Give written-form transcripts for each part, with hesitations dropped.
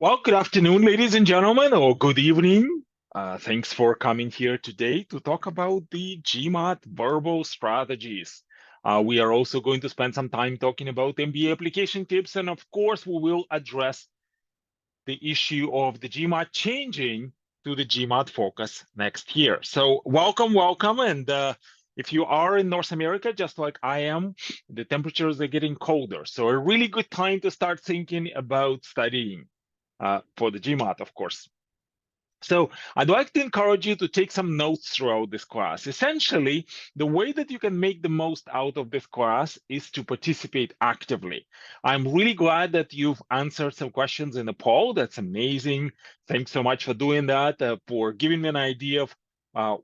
Well, good afternoon, ladies and gentlemen, or good evening. Thanks for coming here today to talk about the GMAT verbal strategies. We are also going to spend some time talking about MBA application tips, and of course, we will address the issue of the GMAT changing to the GMAT focus next year. So welcome. And if you are in North America, just like I am, the temperatures are getting colder. So a really good time to start thinking about studying for the GMAT, of course. So I'd like to encourage you to take some notes throughout this class. Essentially, the way that you can make the most out of this class is to participate actively. I'm really glad that you've answered some questions in the poll. That's amazing. Thanks so much for doing that, for giving me an idea of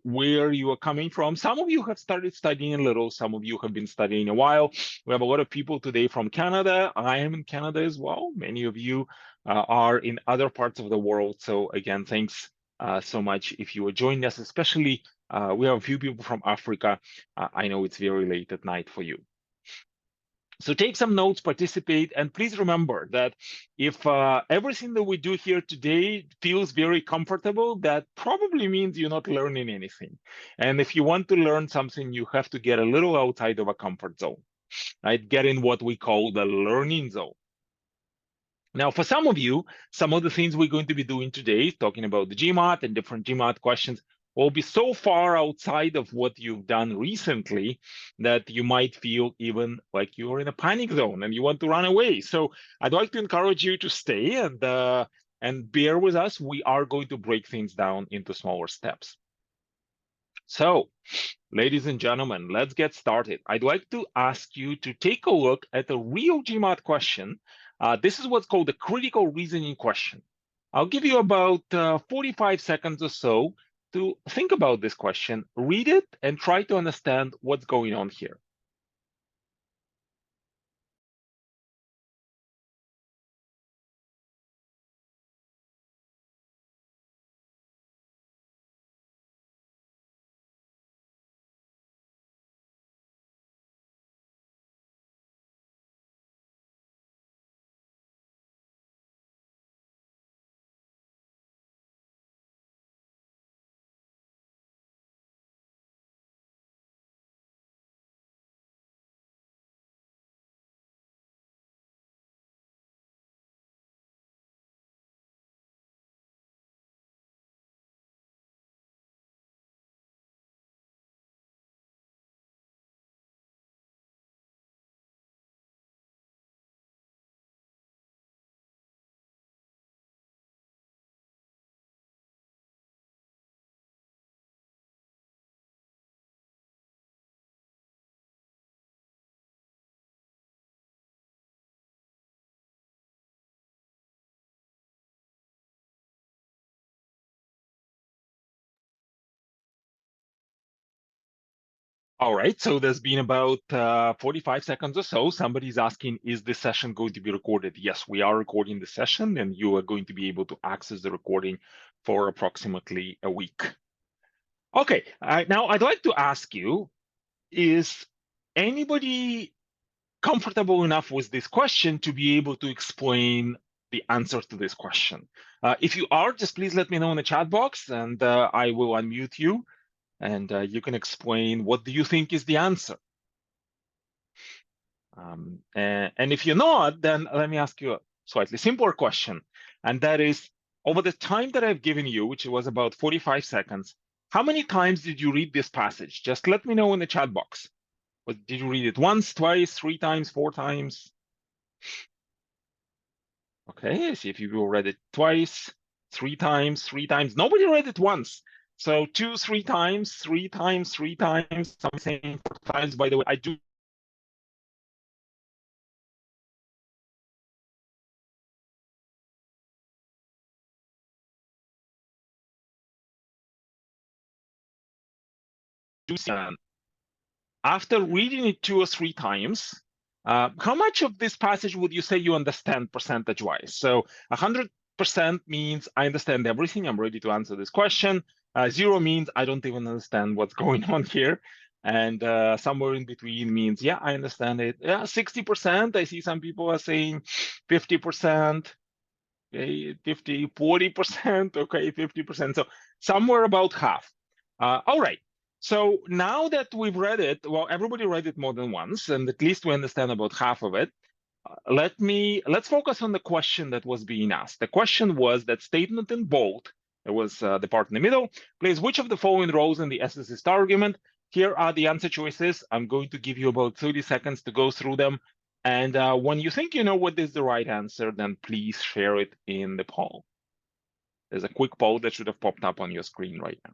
where you are coming from. Some of you have started studying a little. Some of you have been studying a while. We have a lot of people today from Canada. I am in Canada as well. Many of you are in other parts of the world. So again, thanks so much if you are joining us, especially we have a few people from Africa. I know it's very late at night for you. So take some notes, participate, and please remember that if everything that we do here today feels very comfortable, that probably means you're not learning anything. And if you want to learn something, you have to get a little outside of a comfort zone, right? Get in what we call the learning zone. Now, for some of you, some of the things we're going to be doing today, talking about the GMAT and different GMAT questions, will be so far outside of what you've done recently that you might feel even like you're in a panic zone and you want to run away. So I'd like to encourage you to stay and bear with us. We are going to break things down into smaller steps. So, ladies and gentlemen, let's get started. I'd like to ask you to take a look at a real GMAT question. This is what's called the critical reasoning question. I'll give you about 45 seconds or so to think about this question, read it, and try to understand what's going on here. All right, so there's been about 45 seconds or so. Somebody's asking, is this session going to be recorded? Yes, we are recording the session, and you are going to be able to access the recording for approximately a week. Okay, now I'd like to ask you, is anybody comfortable enough with this question to be able to explain the answer to this question? If you are, just please let me know in the chat box, and I will unmute you. And you can explain what do you think is the answer. And if you're not, then let me ask you a slightly simpler question. And that is, over the time that I've given you, which was about 45 seconds, how many times did you read this passage? Just let me know in the chat box. But did you read it once, twice, 3 times, 4 times? Okay, see if you read it twice, 3 times, 3 times. Nobody read it once. So 2, 3 times, 3 times, 3 times, something 4 times. By the way, I do after reading it 2 or 3 times, how much of this passage would you say you understand percentage-wise? So 100% means I understand everything. I'm ready to answer this question. 0 means I don't even understand what's going on here. And somewhere in between means, yeah, I understand it. Yeah, 60%. I see some people are saying 50%. Okay, 50, 40%, okay, 50%. So somewhere about half. All right. So now that we've read it, well, everybody read it more than once, and at least we understand about half of it. Let's focus on the question that was being asked. The question was that statement in bold. It was the part in the middle. Please, which of the following rows in the ethicist argument? Here are the answer choices. I'm going to give you about 30 seconds to go through them. And when you think you know what is the right answer, then please share it in the poll. There's a quick poll that should have popped up on your screen right now.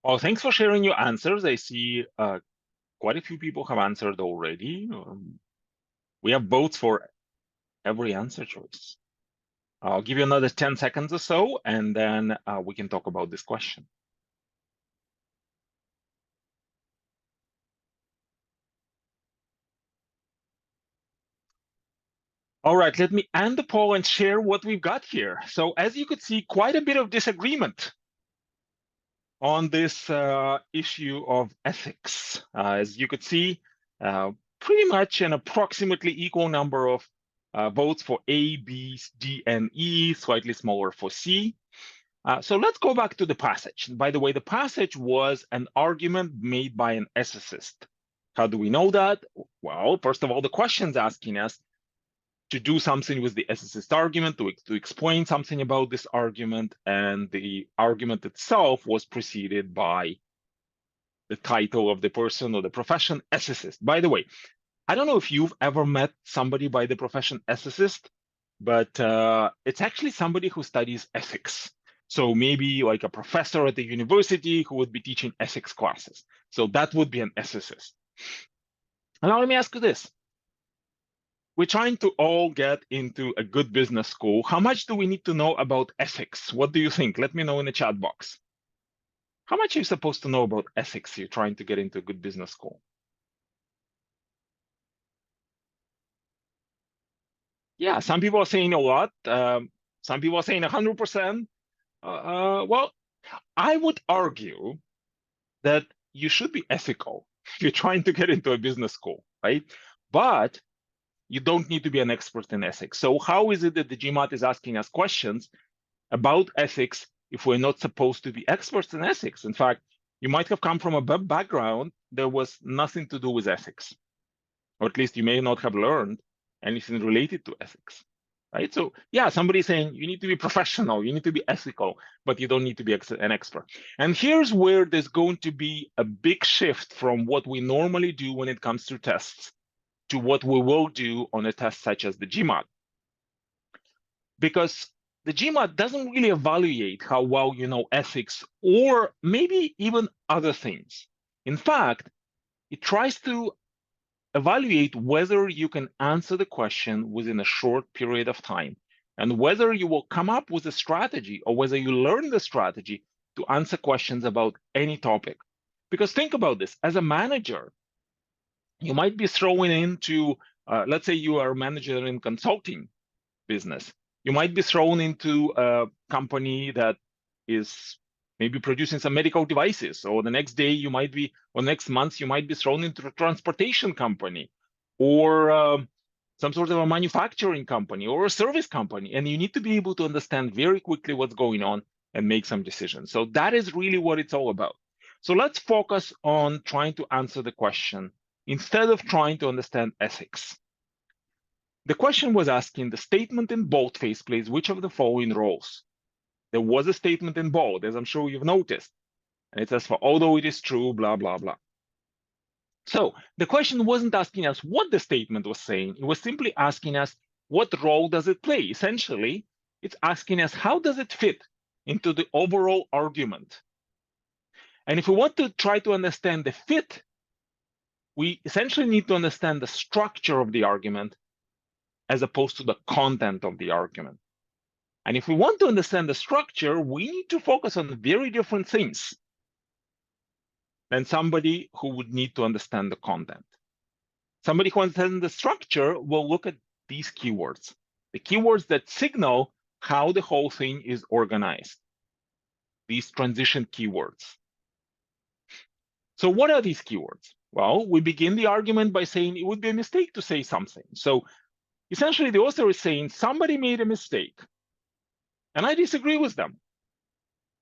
Well, thanks for sharing your answers. I see quite a few people have answered already. We have votes for every answer choice. I'll give you another 10 seconds or so, and then we can talk about this question. All right, let me end the poll and share what we've got here. So as you could see, quite a bit of disagreement on this issue of ethics. As you could see, pretty much an approximately equal number of votes for A, B, D, and E, slightly smaller for C. So let's go back to the passage. By the way, the passage was an argument made by an ethicist. How do we know that? Well, first of all, the question's asking us to do something with the ethicist argument, to explain something about this argument, and the argument itself was preceded by the title of the person or the profession, ethicist. By the way, I don't know if you've ever met somebody by the profession ethicist, but it's actually somebody who studies ethics. So maybe like a professor at the university who would be teaching ethics classes. So that would be an ethicist. And now let me ask you this. We're trying to all get into a good business school. How much do we need to know about ethics? What do you think? Let me know in the chat box. How much are you supposed to know about ethics? You're trying to get into a good business school. Yeah, some people are saying a lot. Some people are saying 100%. Well, I would argue that you should be ethical if you're trying to get into a business school, right? But you don't need to be an expert in ethics. So how is it that the GMAT is asking us questions about ethics if we're not supposed to be experts in ethics? In fact, you might have come from a background that was nothing to do with ethics, or at least you may not have learned anything related to ethics, right? So yeah, somebody's saying you need to be professional, you need to be ethical, but you don't need to be an expert. And here's where there's going to be a big shift from what we normally do when it comes to tests to what we will do on a test such as the GMAT. Because the GMAT doesn't really evaluate how well you know ethics or maybe even other things. In fact, it tries to evaluate whether you can answer the question within a short period of time and whether you will come up with a strategy or whether you learn the strategy to answer questions about any topic. Because think about this, as a manager, you might be thrown into, let's say you are a manager in consulting business. You might be thrown into a company that is maybe producing some medical devices, or the next day you might be, or next month you might be thrown into a transportation company, or some sort of a manufacturing company or a service company, and you need to be able to understand very quickly what's going on and make some decisions. So that is really what it's all about. So let's focus on trying to answer the question instead of trying to understand ethics. The question was asking the statement in boldface plays which of the following roles? There was a statement in bold, as I'm sure you've noticed. And it says, for although it is true, blah, blah, blah. So the question wasn't asking us what the statement was saying. It was simply asking us, what role does it play? Essentially, it's asking us, how does it fit into the overall argument? And if we want to try to understand the fit, we essentially need to understand the structure of the argument as opposed to the content of the argument. And if we want to understand the structure, we need to focus on very different things than somebody who would need to understand the content. Somebody who understands the structure will look at these keywords, the keywords that signal how the whole thing is organized, these transition keywords. So what are these keywords? Well, we begin the argument by saying it would be a mistake to say something. So essentially, the author is saying somebody made a mistake, and I disagree with them.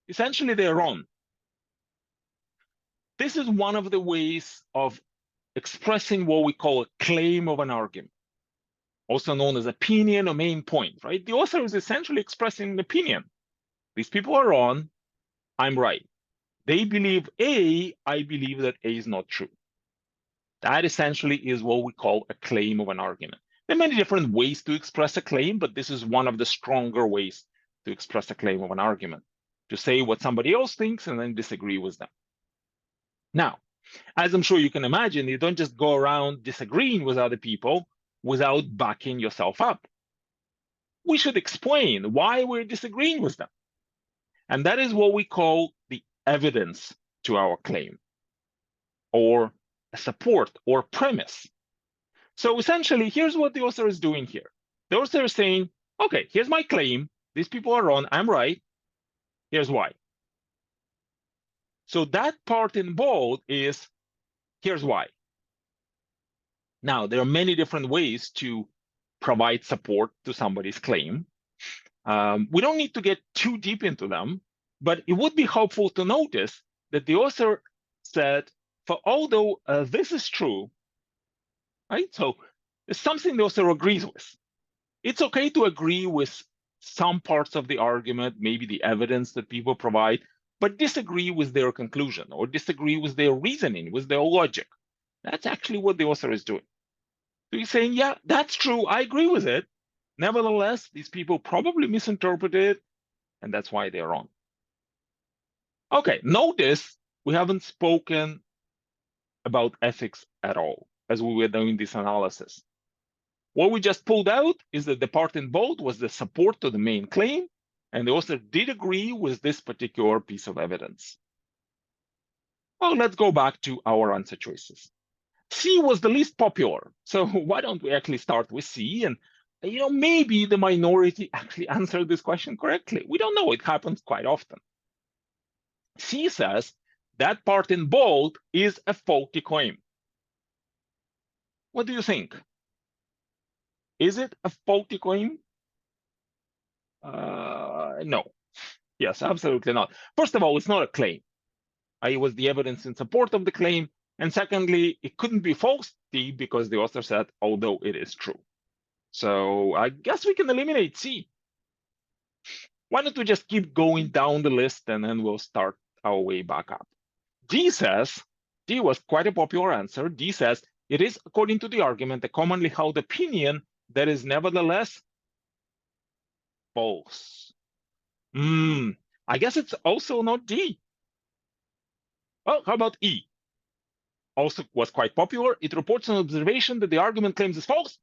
Essentially, they're wrong. This is one of the ways of expressing what we call a claim of an argument, also known as opinion or main point, right? The author is essentially expressing an opinion. These people are wrong, I'm right. They believe A, I believe that A is not true. That essentially is what we call a claim of an argument. There are many different ways to express a claim, but this is one of the stronger ways to express a claim of an argument, to say what somebody else thinks and then disagree with them. Now, as I'm sure you can imagine, you don't just go around disagreeing with other people without backing yourself up. We should explain why we're disagreeing with them. And that is what we call the evidence to our claim, or a support or premise. So essentially, here's what the author is doing here. The author is saying, okay, here's my claim. These people are wrong. I'm right. Here's why. So that part in bold is, here's why. Now, there are many different ways to provide support to somebody's claim. We don't need to get too deep into them, but it would be helpful to notice that the author said, for although this is true, right? So it's something the author agrees with. It's okay to agree with some parts of the argument, maybe the evidence that people provide, but disagree with their conclusion or disagree with their reasoning, with their logic. That's actually what the author is doing. So he's saying, yeah, that's true. I agree with it. Nevertheless, these people probably misinterpreted it, and that's why they're wrong. Okay, notice we haven't spoken about ethics at all as we were doing this analysis. What we just pulled out is that the part in bold was the support to the main claim, and the author did agree with this particular piece of evidence. Well, let's go back to our answer choices. C was the least popular, so why don't we actually start with C, and maybe the minority actually answered this question correctly. We don't know, it happens quite often. C says that part in bold is a faulty claim. What do you think? Is it a faulty claim? No. Yes, absolutely not. First of all, it's not a claim. It was the evidence in support of the claim. And secondly, it couldn't be faulty because the author said, although it is true. So I guess we can eliminate C. Why don't we just keep going down the list and then we'll start our way back up. D says, D was quite a popular answer. D says, it is, according to the argument, a commonly held opinion that is nevertheless false. I guess it's also not D. Well, how about E? Also was quite popular. It reports an observation that the argument claims is false.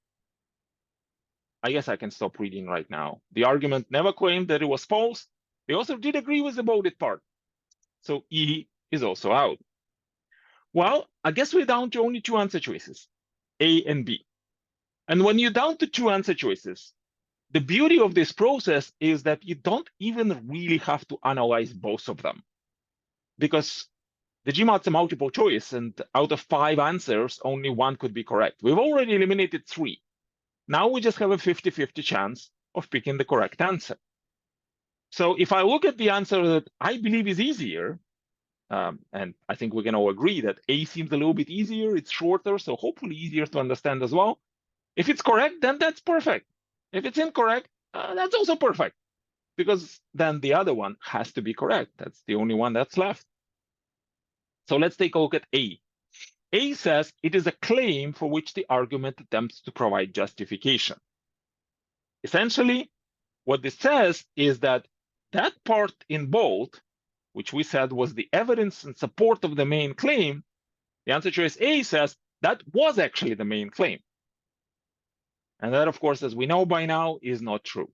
I guess I can stop reading right now. The argument never claimed that it was false. The author did agree with the bolded part. So E is also out. Well, I guess we're down to only two answer choices, A and B. And when you're down to two answer choices, the beauty of this process is that you don't even really have to analyze both of them, because the GMAT's a multiple choice, and out of 5 answers, only 1 could be correct. We've already eliminated 3. Now we just have a 50-50 chance of picking the correct answer. So if I look at the answer that I believe is easier, and I think we can all agree that A seems a little bit easier, it's shorter, so hopefully easier to understand as well. If it's correct, then that's perfect. If it's incorrect, that's also perfect, because then the other one has to be correct. That's the only one that's left. So let's take a look at A. A says it is a claim for which the argument attempts to provide justification. Essentially, what this says is that that part in bold, which we said was the evidence in support of the main claim, the answer choice A says that was actually the main claim. And that, of course, as we know by now, is not true.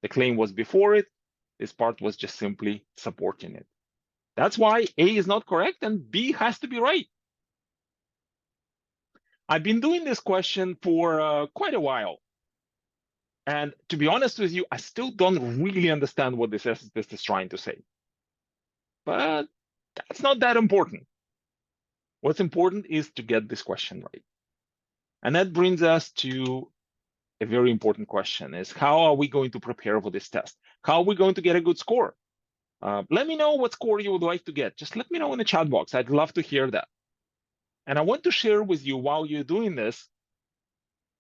The claim was before it. This part was just simply supporting it. That's why A is not correct and B has to be right. I've been doing this question for quite a while. And to be honest with you, I still don't really understand what this is trying to say. But that's not that important. What's important is to get this question right. And that brings us to a very important question, is how are we going to prepare for this test? How are we going to get a good score? Let me know what score you would like to get. Just let me know in the chat box. I'd love to hear that. And I want to share with you while you're doing this.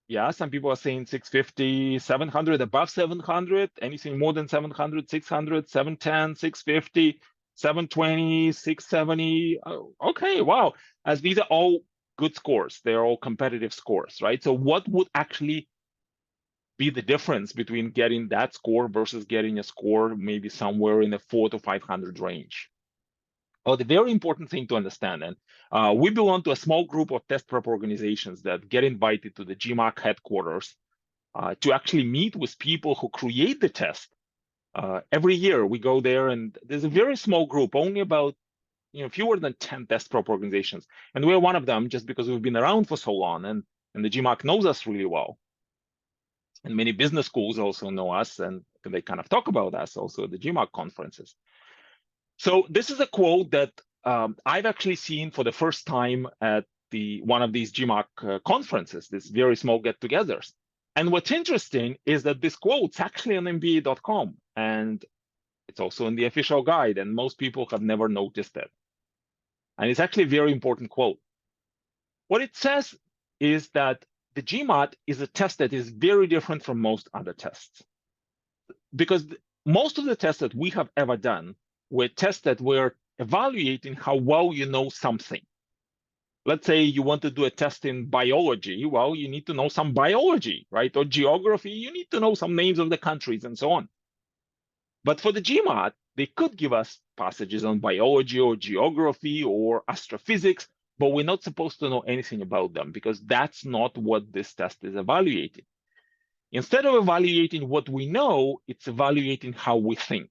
Yeah, some people are saying 650, 700, above 700, anything more than 700, 600, 710, 650, 720, 670. Okay, wow. As these are all good scores. They're all competitive scores, right? So what would actually be the difference between getting that score versus getting a score maybe somewhere in the 400 to 500 range? Oh, the very important thing to understand, and we belong to a small group of test prep organizations that get invited to the GMAT headquarters to actually meet with people who create the test. Every year we go there, and there's a very small group, only about fewer than 10 test prep organizations, and we're one of them just because we've been around for so long, and the GMAT knows us really well. And many business schools also know us, and they kind of talk about us also at the GMAT conferences. So this is a quote that I've actually seen for the first time at one of these GMAT conferences, these very small get-togethers. And what's interesting is that this quote's actually on MBA.com, and it's also in the official guide, and most people have never noticed it. And it's actually a very important quote. What it says is that the GMAT is a test that is very different from most other tests. Because most of the tests that we have ever done were tests that were evaluating how well you know something. Let's say you want to do a test in biology. Well, you need to know some biology, right? Or geography, you need to know some names of the countries and so on. But for the GMAT, they could give us passages on biology or geography or astrophysics, but we're not supposed to know anything about them because that's not what this test is evaluating. Instead of evaluating what we know, it's evaluating how we think.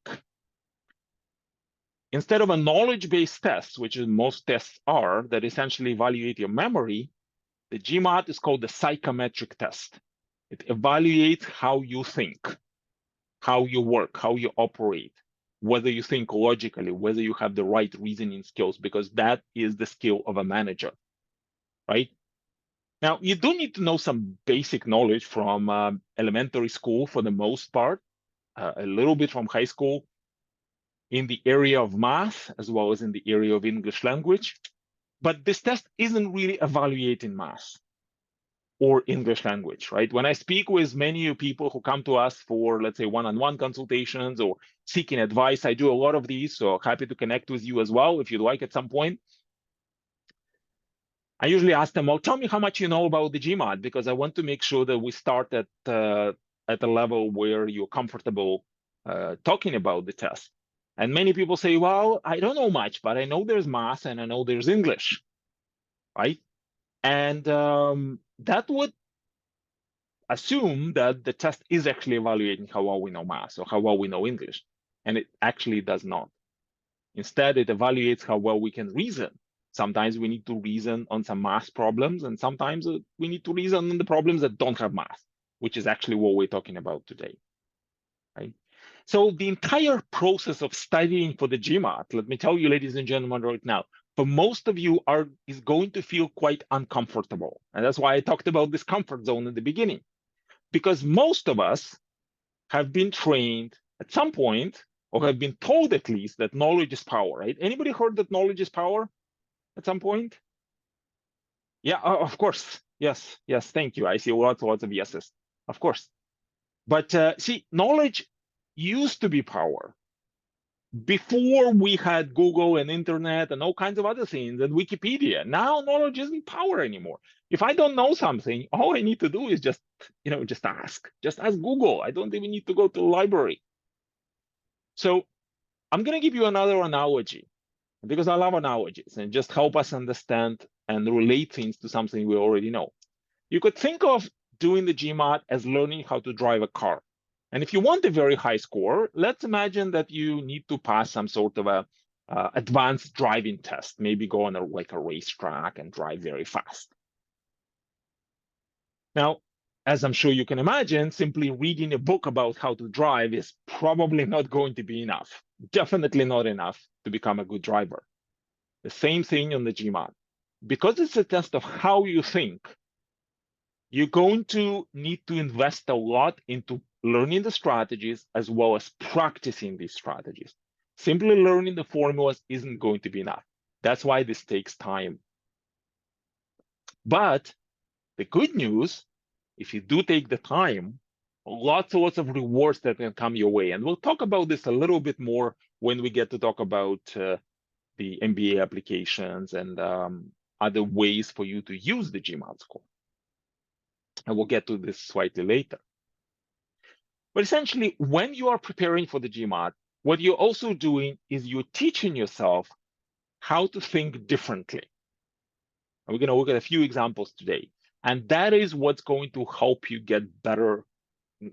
Instead of a knowledge-based test, which is most tests are, that essentially evaluate your memory, the GMAT is called the psychometric test. It evaluates how you think, how you work, how you operate, whether you think logically, whether you have the right reasoning skills, because that is the skill of a manager, right? Now, you do need to know some basic knowledge from elementary school for the most part, a little bit from high school, in the area of math, as well as in the area of English language. But this test isn't really evaluating math or English language, right? When I speak with many people who come to us for, let's say, one-on-one consultations or seeking advice, I do a lot of these, so happy to connect with you as well if you'd like at some point. I usually ask them, well, tell me how much you know about the GMAT, because I want to make sure that we start at a level where you're comfortable talking about the test. And many people say, well, I don't know much, but I know there's math and I know there's English, right? And that would assume that the test is actually evaluating how well we know math or how well we know English. And it actually does not. Instead, it evaluates how well we can reason. Sometimes we need to reason on some math problems, and sometimes we need to reason on the problems that don't have math, which is actually what we're talking about today, right? So the entire process of studying for the GMAT, let me tell you, ladies and gentlemen, right now, for most of you is going to feel quite uncomfortable. And that's why I talked about this comfort zone in the beginning, because most of us have been trained at some point, or have been told at least, that knowledge is power, right? Anybody heard that knowledge is power at some point? Yeah, of course. Yes, yes, thank you. I see lots of yeses. Of course. But see, knowledge used to be power. Before we had Google and internet and all kinds of other things and Wikipedia. Now knowledge isn't power anymore. If I don't know something, all I need to do is just ask. Just ask Google. I don't even need to go to the library. So I'm going to give you another analogy because I love analogies and just help us understand and relate things to something we already know. You could think of doing the GMAT as learning how to drive a car. And if you want a very high score, let's imagine that you need to pass some sort of a advanced driving test, maybe go on like a racetrack and drive very fast. Now, as I'm sure you can imagine, simply reading a book about how to drive is probably not going to be enough. Definitely not enough to become a good driver. The same thing on the GMAT. Because it's a test of how you think, you're going to need to invest a lot into learning the strategies as well as practicing these strategies. Simply learning the formulas isn't going to be enough. That's why this takes time. But the good news, if you do take the time, lots of rewards that can come your way. And we'll talk about this a little bit more when we get to talk about the MBA applications and other ways for you to use the GMAT score. And we'll get to this slightly later. But essentially, when you are preparing for the GMAT, what you're also doing is you're teaching yourself how to think differently. And we're going to look at a few examples today. And that is what's going to help you get better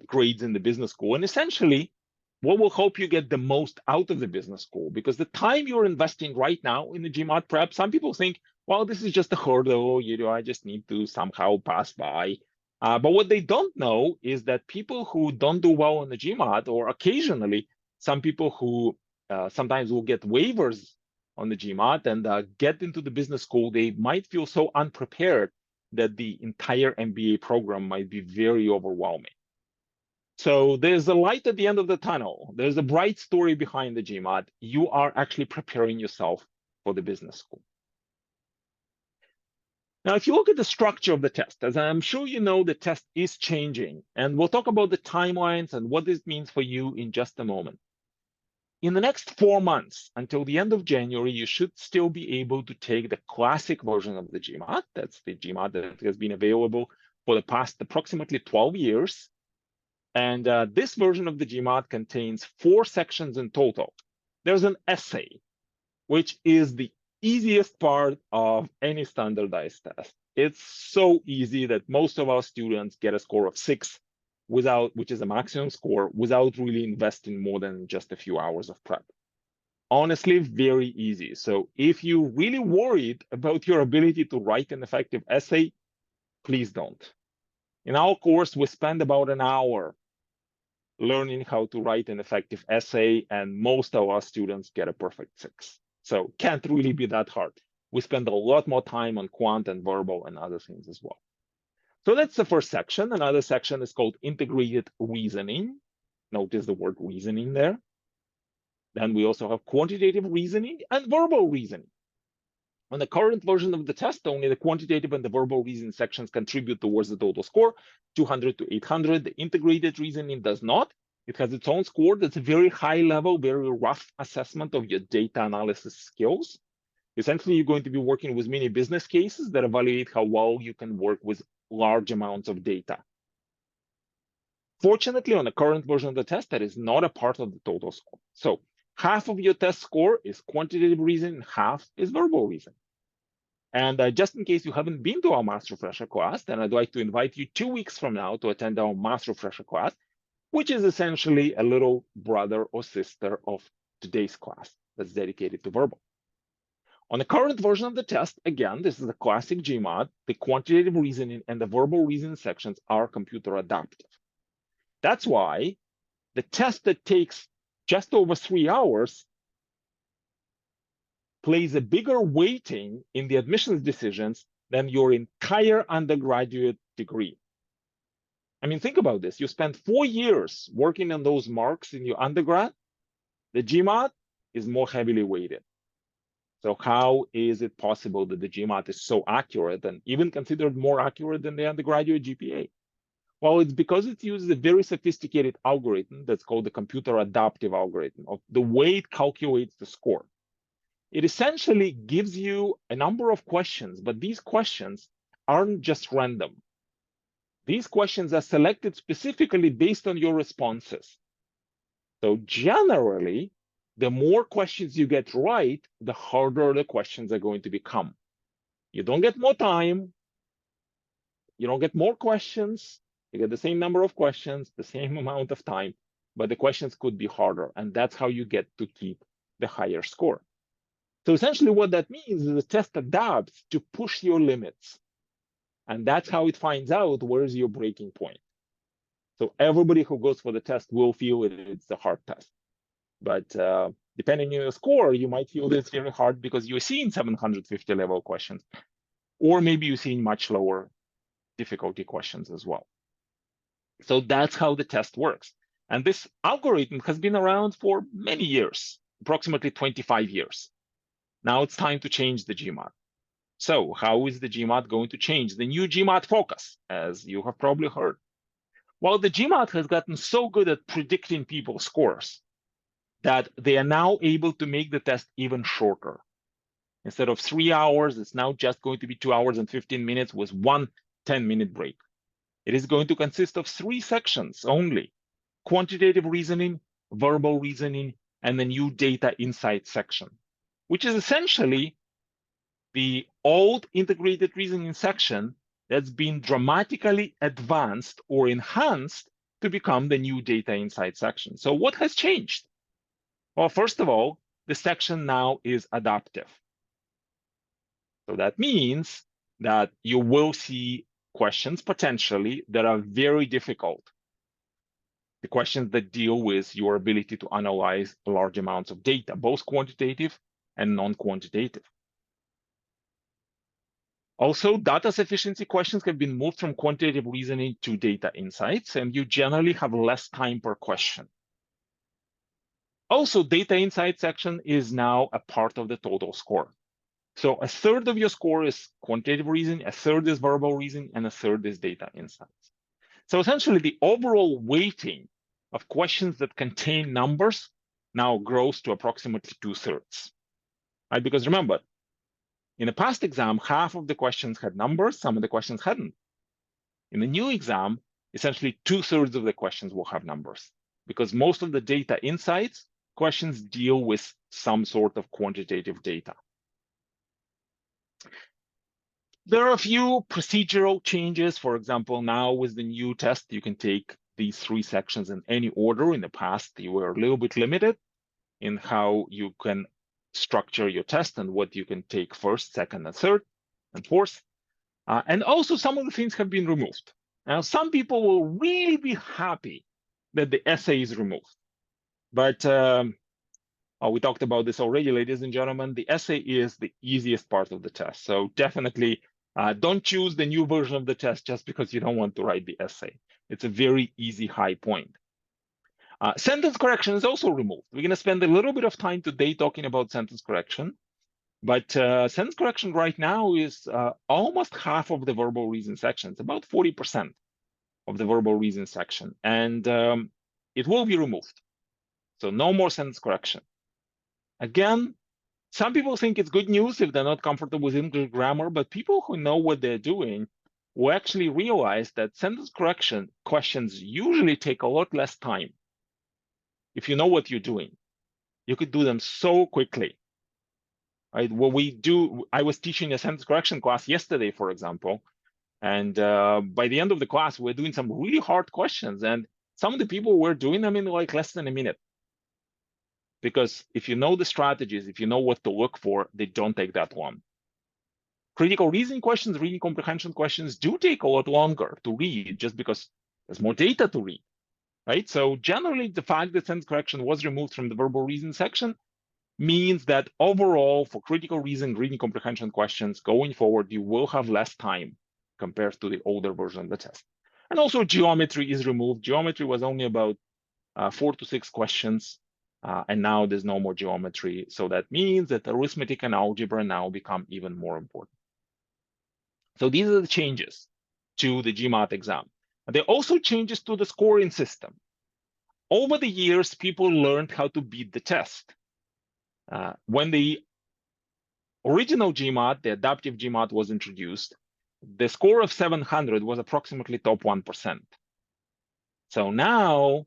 grades in the business school. And essentially, what will help you get the most out of the business school? Because the time you're investing right now in the GMAT prep, some people think, well, this is just a hurdle, I just need to somehow pass by. But what they don't know is that people who don't do well on the GMAT, or occasionally some people who sometimes will get waivers on the GMAT and get into the business school, they might feel so unprepared that the entire MBA program might be very overwhelming. So there's a light at the end of the tunnel. There's a bright story behind the GMAT. You are actually preparing yourself for the business school. Now, if you look at the structure of the test, as I'm sure you know, the test is changing. And we'll talk about the timelines and what this means for you in just a moment. In the next 4 months, until the end of January, you should still be able to take the classic version of the GMAT. That's the GMAT that has been available for the past approximately 12 years. And this version of the GMAT contains 4 sections in total. There's an essay, which is the easiest part of any standardized test. It's so easy that most of our students get a score of 6, which is a maximum score, without really investing more than just a few hours of prep. Honestly, very easy. So if you're really worried about your ability to write an effective essay, please don't. In our course, we spend about an hour learning how to write an effective essay, and most of our students get a perfect 6. So can't really be that hard. We spend a lot more time on quant and verbal and other things as well. So that's the first section. Another section is called integrated reasoning. Notice the word reasoning there. Then we also have quantitative reasoning and verbal reasoning. On the current version of the test, only the quantitative and the verbal reasoning sections contribute towards the total score, 200 to 800. The integrated reasoning does not. It has its own score that's a very high level, very rough assessment of your data analysis skills. Essentially, you're going to be working with many business cases that evaluate how well you can work with large amounts of data. Fortunately, on the current version of the test, that is not a part of the total score. So half of your test score is quantitative reasoning, half is verbal reasoning. And just in case you haven't been to our Master Refresher class, then I'd like to invite you 2 weeks from now to attend our Master Refresher class, which is essentially a little brother or sister of today's class that's dedicated to verbal. On the current version of the test, again, this is a classic GMAT, the quantitative reasoning and the verbal reasoning sections are computer adaptive. That's why the test that takes just over 3 hours plays a bigger weighting in the admissions decisions than your entire undergraduate degree. I mean, think about this. You spent 4 years working on those marks in your undergrad. The GMAT is more heavily weighted. So how is it possible that the GMAT is so accurate and even considered more accurate than the undergraduate GPA? Well, it's because it uses a very sophisticated algorithm that's called the computer adaptive algorithm of the way it calculates the score. It essentially gives you a number of questions, but these questions aren't just random. These questions are selected specifically based on your responses. So generally, the more questions you get right, the harder the questions are going to become. You don't get more time, you don't get more questions, you get the same number of questions, the same amount of time, but the questions could be harder. And that's how you get to keep the higher score. So essentially what that means is the test adapts to push your limits. And that's how it finds out where's your breaking point. So everybody who goes for the test will feel it's a hard test. But depending on your score, you might feel it's very hard because you're seeing 750 level questions, or maybe you're seeing much lower difficulty questions as well. So that's how the test works. And this algorithm has been around for many years, approximately 25 years. Now it's time to change the GMAT. So how is the GMAT going to change? The new GMAT focus, as you have probably heard. Well, the GMAT has gotten so good at predicting people's scores that they are now able to make the test even shorter. Instead of 3 hours, it's now just going to be 2 hours and 15 minutes with one 10-minute break. It is going to consist of 3 sections only: quantitative reasoning, verbal reasoning, and the new data insight section, which is essentially the old integrated reasoning section that's been dramatically advanced or enhanced to become the new data insight section. So what has changed? Well, first of all, the section now is adaptive. So that means that you will see questions potentially that are very difficult. The questions that deal with your ability to analyze large amounts of data, both quantitative and non-quantitative. Also, data sufficiency questions have been moved from quantitative reasoning to data insights, and you generally have less time per question. Also, data insight section is now a part of the total score. So a third of your score is quantitative reasoning, a third is verbal reasoning, and a third is data insights. So essentially, the overall weighting of questions that contain numbers now grows to approximately 2/3. Right? Because remember, in the past exam, half of the questions had numbers, some of the questions hadn't. In the new exam, essentially 2/3 of the questions will have numbers, because most of the data insights questions deal with some sort of quantitative data. There are a few procedural changes. For example, now with the new test, you can take these 3 sections in any order. In the past, you were a little bit limited in how you can structure your test and what you can take first, second, and third, and fourth. And also some of the things have been removed. Now, some people will really be happy that the essay is removed. But we talked about this already, ladies and gentlemen. The essay is the easiest part of the test. So definitely don't choose the new version of the test just because you don't want to write the essay. It's a very easy high point. Sentence correction is also removed. We're going to spend a little bit of time today talking about sentence correction. But sentence correction right now is almost half of the verbal reason section. It's about 40% of the verbal reason section. And it will be removed. So no more sentence correction. Again, some people think it's good news if they're not comfortable with English grammar, but people who know what they're doing will actually realize that sentence correction questions usually take a lot less time. If you know what you're doing, you could do them so quickly. Right? What we do, I was teaching a sentence correction class yesterday, for example, and by the end of the class, we're doing some really hard questions, and some of the people were doing them in like less than a minute. Because if you know the strategies, if you know what to look for, they don't take that long. Critical reasoning questions, reading comprehension questions do take a lot longer to read just because there's more data to read, right? So generally, the fact that sentence correction was removed from the verbal reason section means that overall, for critical reading comprehension questions going forward, you will have less time compared to the older version of the test. And also geometry is removed. Geometry was only about 4 to 6 questions. And now there's no more geometry. So that means that arithmetic and algebra now become even more important. So these are the changes to the GMAT exam. There are also changes to the scoring system. Over the years, people learned how to beat the test. When the original GMAT, the adaptive GMAT, was introduced, the score of 700 was approximately top 1%. So now,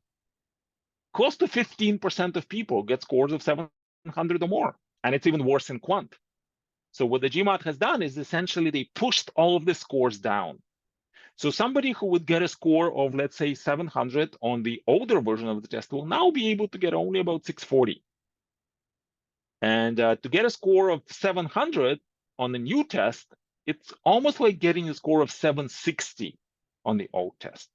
close to 15% of people get scores of 700 or more, and it's even worse in quant. So what the GMAT has done is essentially they pushed all of the scores down. So somebody who would get a score of, let's say, 700 on the older version of the test will now be able to get only about 640. And to get a score of 700 on the new test, it's almost like getting a score of 760 on the old test.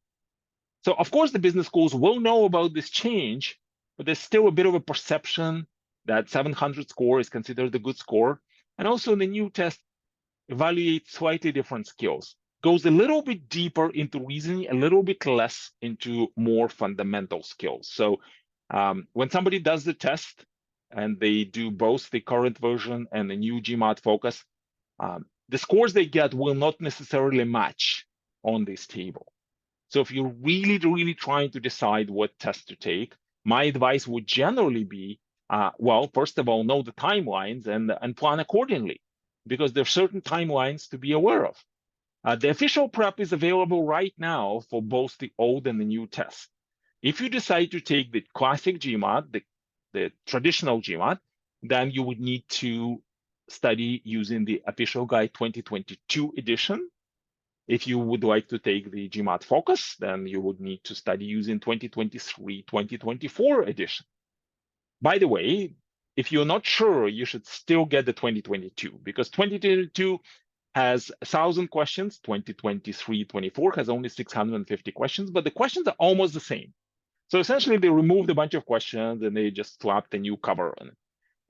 So of course, the business schools will know about this change, but there's still a bit of a perception that 700 score is considered a good score. And also the new test evaluates slightly different skills, goes a little bit deeper into reasoning, a little bit less into more fundamental skills. So when somebody does the test and they do both the current version and the new GMAT focus, the scores they get will not necessarily match on this table. So if you're really trying to decide what test to take, my advice would generally be, well, first of all, know the timelines and plan accordingly, because there are certain timelines to be aware of. The official prep is available right now for both the old and the new test. If you decide to take the classic GMAT, the traditional GMAT, then you would need to study using the official guide 2022 edition. If you would like to take the GMAT focus, then you would need to study using 2023, 2024 edition. By the way, if you're not sure, you should still get the 2022, because 2022 has 1,000 questions, 2023, 24 has only 650 questions, but the questions are almost the same. So essentially, they removed a bunch of questions and they just slapped a new cover on it.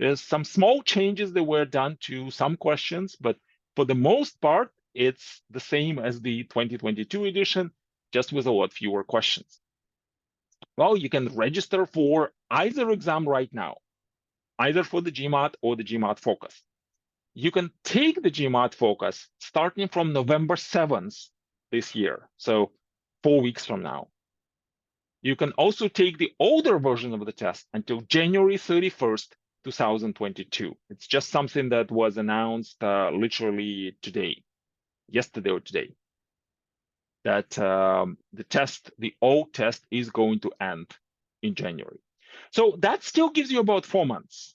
There's some small changes that were done to some questions, but for the most part, it's the same as the 2022 edition, just with a lot fewer questions. Well, you can register for either exam right now, either for the GMAT or the GMAT Focus. You can take the GMAT Focus starting from November 7th this year, so 4 weeks from now. You can also take the older version of the test until January 31st, 2022. It's just something that was announced literally today, yesterday or today, that the old test is going to end in January. So that still gives you about 4 months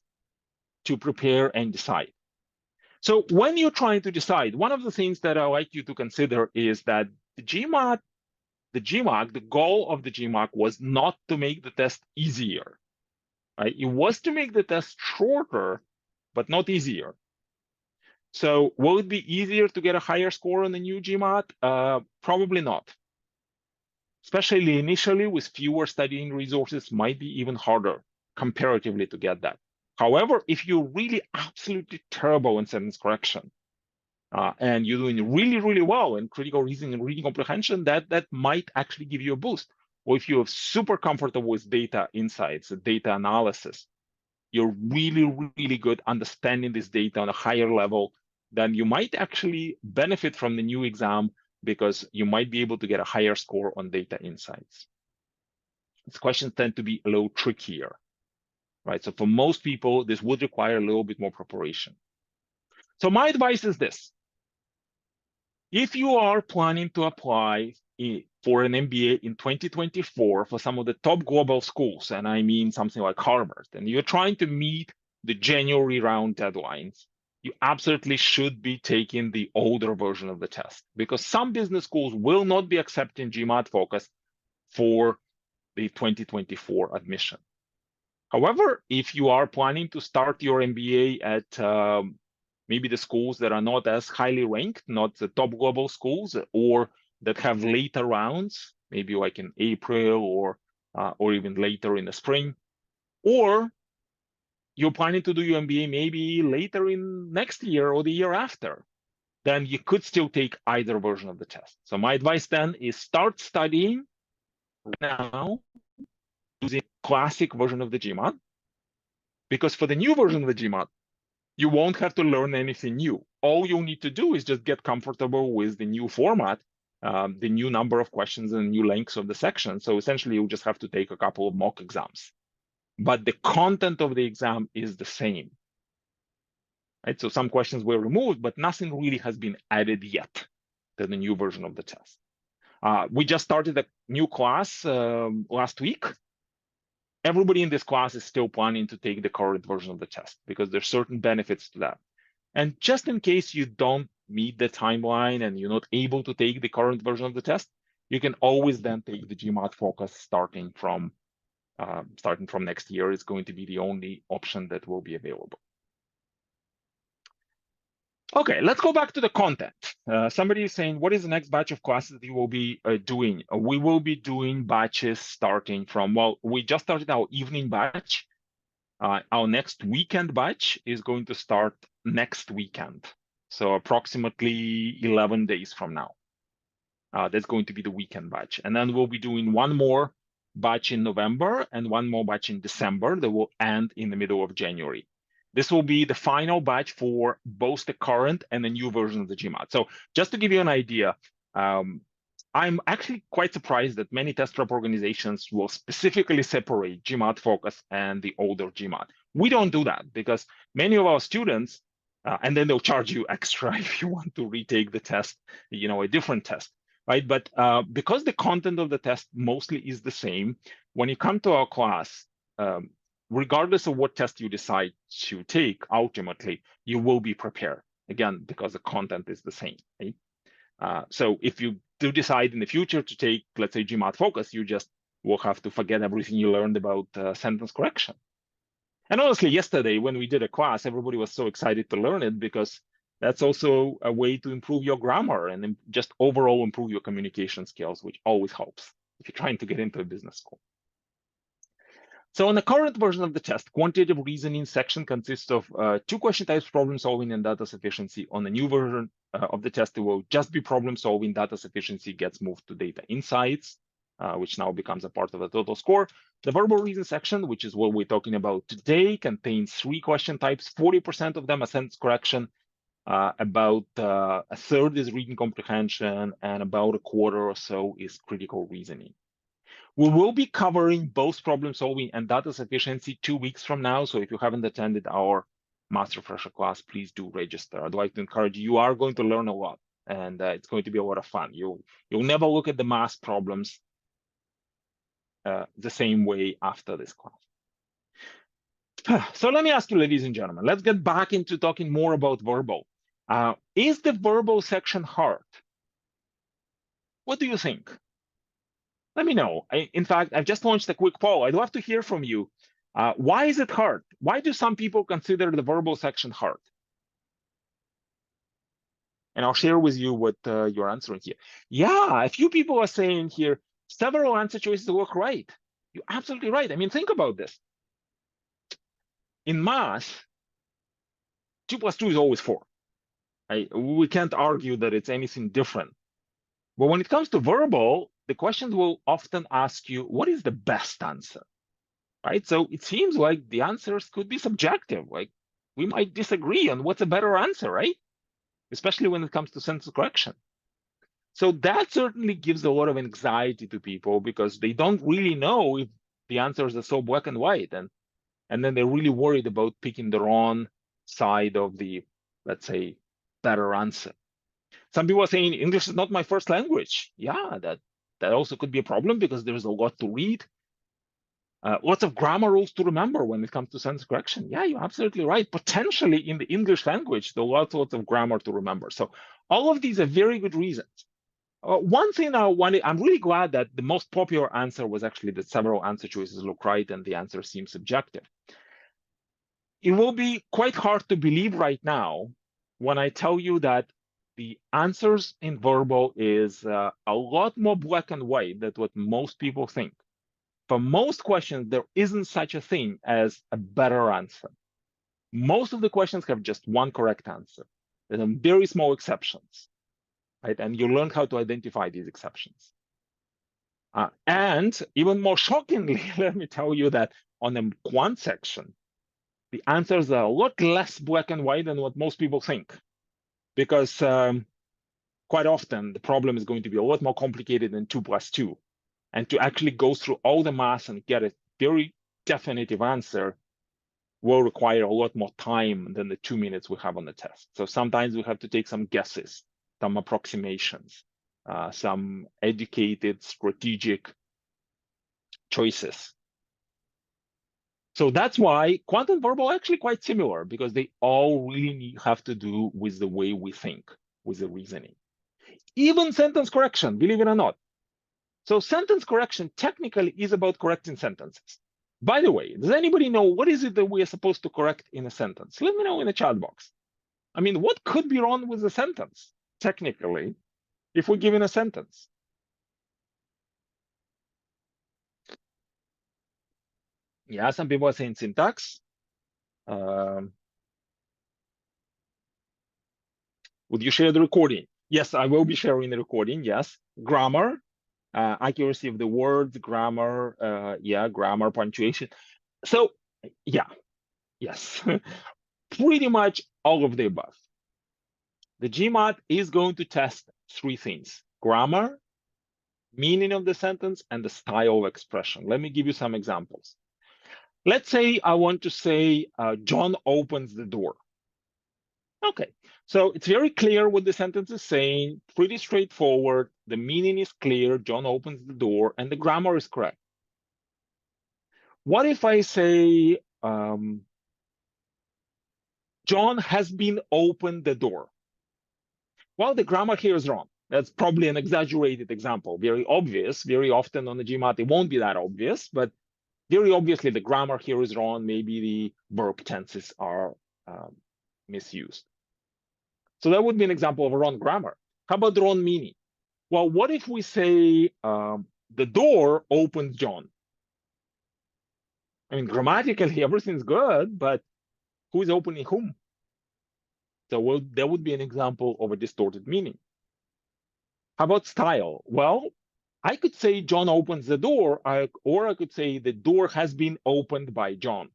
to prepare and decide. So when you're trying to decide, one of the things that I like you to consider is that the GMAT, the goal of the GMAT was not to make the test easier. Right? It was to make the test shorter, but not easier. So will it be easier to get a higher score on the new GMAT? Probably not. Especially initially with fewer studying resources, might be even harder comparatively to get that. However, if you're really absolutely terrible in sentence correction, and you're doing really well in critical reasoning and reading comprehension, that might actually give you a boost. Or if you're super comfortable with data insights, data analysis, you're really good understanding this data on a higher level, then you might actually benefit from the new exam because you might be able to get a higher score on data insights. These questions tend to be a little trickier, right? So for most people, this would require a little bit more preparation. So my advice is this. If you are planning to apply for an MBA in 2024 for some of the top global schools, and I mean something like Harvard, and you're trying to meet the January round deadlines, you absolutely should be taking the older version of the test, because some business schools will not be accepting GMAT focus for the 2024 admission. However, if you are planning to start your MBA at maybe the schools that are not as highly ranked, not the top global schools, or that have later rounds, maybe like in April or even later in the spring, or you're planning to do your MBA maybe later in next year or the year after, then you could still take either version of the test. So my advice then is start studying now using classic version of the GMAT. Because for the new version of the GMAT, you won't have to learn anything new. All you need to do is just get comfortable with the new format, the new number of questions and new lengths of the section. So essentially, you just have to take a couple of mock exams. But the content of the exam is the same. Right? So some questions were removed, but nothing really has been added yet to the new version of the test. We just started a new class last week. Everybody in this class is still planning to take the current version of the test because there's certain benefits to that. And just in case you don't meet the timeline and you're not able to take the current version of the test, you can always then take the GMAT Focus starting from next year. It's going to be the only option that will be available. Okay, let's go back to the content. Somebody is saying, what is the next batch of classes that you will be doing? We will be doing batches starting from, well, we just started our evening batch. Our next weekend batch is going to start next weekend. So approximately 11 days from now. That's going to be the weekend batch. And then we'll be doing one more batch in November and one more batch in December that will end in the middle of January. This will be the final batch for both the current and the new version of the GMAT. So just to give you an idea, I'm actually quite surprised that many test prep organizations will specifically separate GMAT Focus and the older GMAT. We don't do that because many of our students, and then they'll charge you extra if you want to retake the test, a different test, right? But because the content of the test mostly is the same, when you come to our class, regardless of what test you decide to take, ultimately, you will be prepared, again, because the content is the same, right? So if you do decide in the future to take, let's say, GMAT Focus, you just will have to forget everything you learned about sentence correction. And honestly, yesterday when we did a class, everybody was so excited to learn it because that's also a way to improve your grammar and just overall improve your communication skills, which always helps if you're trying to get into a business school. So in the current version of the test, quantitative reasoning section consists of 2 question types, problem solving and data sufficiency. On the new version of the test, it will just be problem solving. Data sufficiency gets moved to data insights, which now becomes a part of the total score. The verbal reason section, which is what we're talking about today, contains 3 question types. 40% of them are sentence correction. About a third is reading comprehension, and about a quarter or so is critical reasoning. We will be covering both problem solving and data sufficiency 2 weeks from now. So if you haven't attended our Master Fresher class, please do register. I'd like to encourage you. You are going to learn a lot, and it's going to be a lot of fun. You'll never look at the math problems the same way after this class. So let me ask you, ladies and gentlemen, let's get back into talking more about verbal. Is the verbal section hard? What do you think? Let me know. In fact, I've just launched a quick poll. I'd love to hear from you. Why is it hard? Why do some people consider the verbal section hard? And I'll share with you what you're answering here. Yeah, a few people are saying here, several answer choices look right. You're absolutely right. I mean, think about this. In math, 2 + 2 is always 4. We can't argue that it's anything different. But when it comes to verbal, the questions will often ask you, what is the best answer? Right? So it seems like the answers could be subjective. Like we might disagree on what's a better answer, right? Especially when it comes to sentence correction. So that certainly gives a lot of anxiety to people because they don't really know if the answers are so black and white. And then they're really worried about picking the wrong side of the, let's say, better answer. Some people are saying English is not my first language. Yeah, that also could be a problem because there's a lot to read. Lots of grammar rules to remember when it comes to sentence correction. Yeah, you're absolutely right. Potentially in the English language, there are lots of grammar to remember. So all of these are very good reasons. One thing I'm really glad that the most popular answer was actually that several answer choices look right and the answer seems subjective. It will be quite hard to believe right now when I tell you that the answers in verbal is a lot more black and white than what most people think. For most questions, there isn't such a thing as a better answer. Most of the questions have just one correct answer. There are very small exceptions, right? And you learn how to identify these exceptions. And even more shockingly, let me tell you that on the quant section, the answers are a lot less black and white than what most people think, because quite often the problem is going to be a lot more complicated than 2 plus 2. And to actually go through all the math and get a very definitive answer will require a lot more time than the 2 minutes we have on the test. So sometimes we have to take some guesses, some approximations, some educated strategic choices. So that's why quantum verbal are actually quite similar, because they all really have to do with the way we think, with the reasoning. Even sentence correction, believe it or not. So sentence correction technically is about correcting sentences. By the way, does anybody know what is it that we are supposed to correct in a sentence? Let me know in the chat box. I mean, what could be wrong with the sentence, technically, if we're given a sentence? Yeah, some people are saying syntax. Would you share the recording? Yes, I will be sharing the recording, yes. Grammar, accuracy of the words, grammar, yeah, grammar, punctuation. So, yeah, yes, pretty much all of the above. The GMAT is going to test 3 things: grammar, meaning of the sentence, and the style of expression. Let me give you some examples. Let's say I want to say, John opens the door. Okay, so it's very clear what the sentence is saying, pretty straightforward. The meaning is clear, John opens the door, and the grammar is correct. What if I say, John has been opened the door? Well, the grammar here is wrong. That's probably an exaggerated example, very obvious. Very often on the GMAT, it won't be that obvious, but very obviously the grammar here is wrong. Maybe the verb tenses are misused. So that would be an example of a wrong grammar. How about the wrong meaning? Well, what if we say, the door opens John? I mean, grammatically, everything's good, but who is opening whom? So that would be an example of a distorted meaning. How about style? Well, I could say John opens the door, or I could say the door has been opened by John.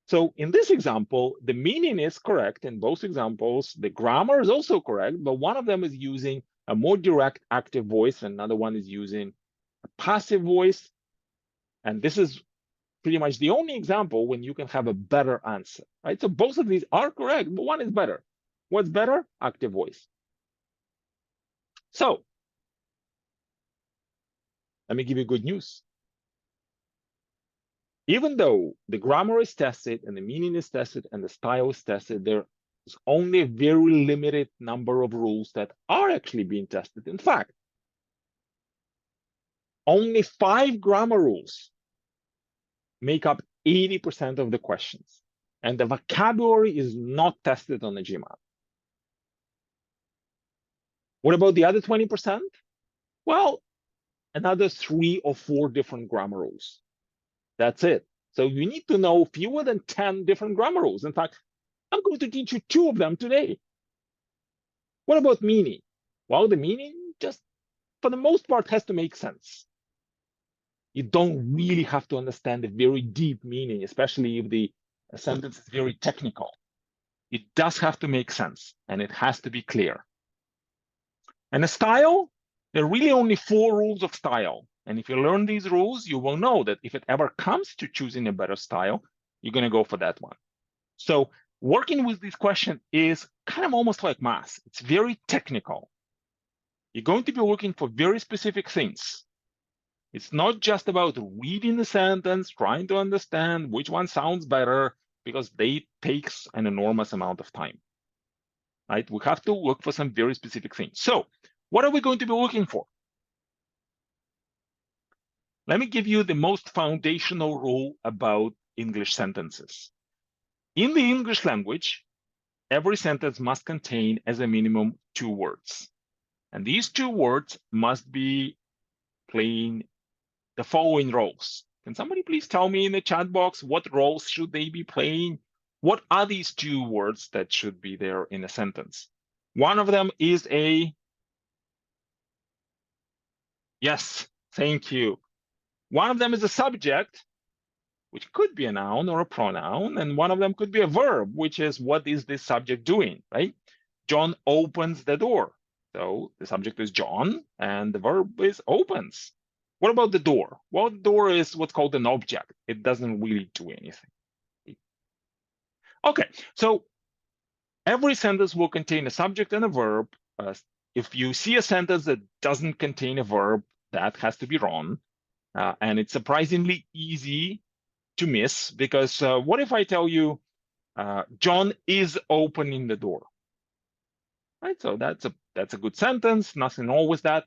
So in this example, the meaning is correct in both examples. The grammar is also correct, but one of them is using a more direct active voice, and another one is using a passive voice. And this is pretty much the only example when you can have a better answer, right? So both of these are correct, but one is better. What's better? Active voice. So let me give you good news. Even though the grammar is tested and the meaning is tested and the style is tested, there is only a very limited number of rules that are actually being tested. In fact, only 5 grammar rules make up 80% of the questions. And the vocabulary is not tested on the GMAT. What about the other 20%? Well, another 3 or 4 different grammar rules. That's it. So you need to know fewer than 10 different grammar rules. In fact, I'm going to teach you 2 of them today. What about meaning? Well, the meaning just, for the most part, has to make sense. You don't really have to understand the very deep meaning, especially if the sentence is very technical. It does have to make sense, and it has to be clear. And a style, there are really only 4 rules of style. And if you learn these rules, you will know that if it ever comes to choosing a better style, you're going to go for that one. So working with this question is kind of almost like math. It's very technical. You're going to be looking for very specific things. It's not just about reading the sentence, trying to understand which one sounds better, because they takes an enormous amount of time. Right? We have to look for some very specific things. So what are we going to be looking for? Let me give you the most foundational rule about English sentences. In the English language, every sentence must contain as a minimum 2 words. And these 2 words must be playing the following roles. Can somebody please tell me in the chat box what roles should they be playing? What are these 2 words that should be there in a sentence? One of them is a, yes, thank you. One of them is a subject, which could be a noun or a pronoun, and one of them could be a verb, which is what is this subject doing, right? John opens the door. So the subject is John, and the verb is opens. What about the door? Well, the door is what's called an object. It doesn't really do anything. Okay, so every sentence will contain a subject and a verb. If you see a sentence that doesn't contain a verb, that has to be wrong. And it's surprisingly easy to miss, because what if I tell you, John is opening the door? Right, so that's a good sentence, nothing wrong with that.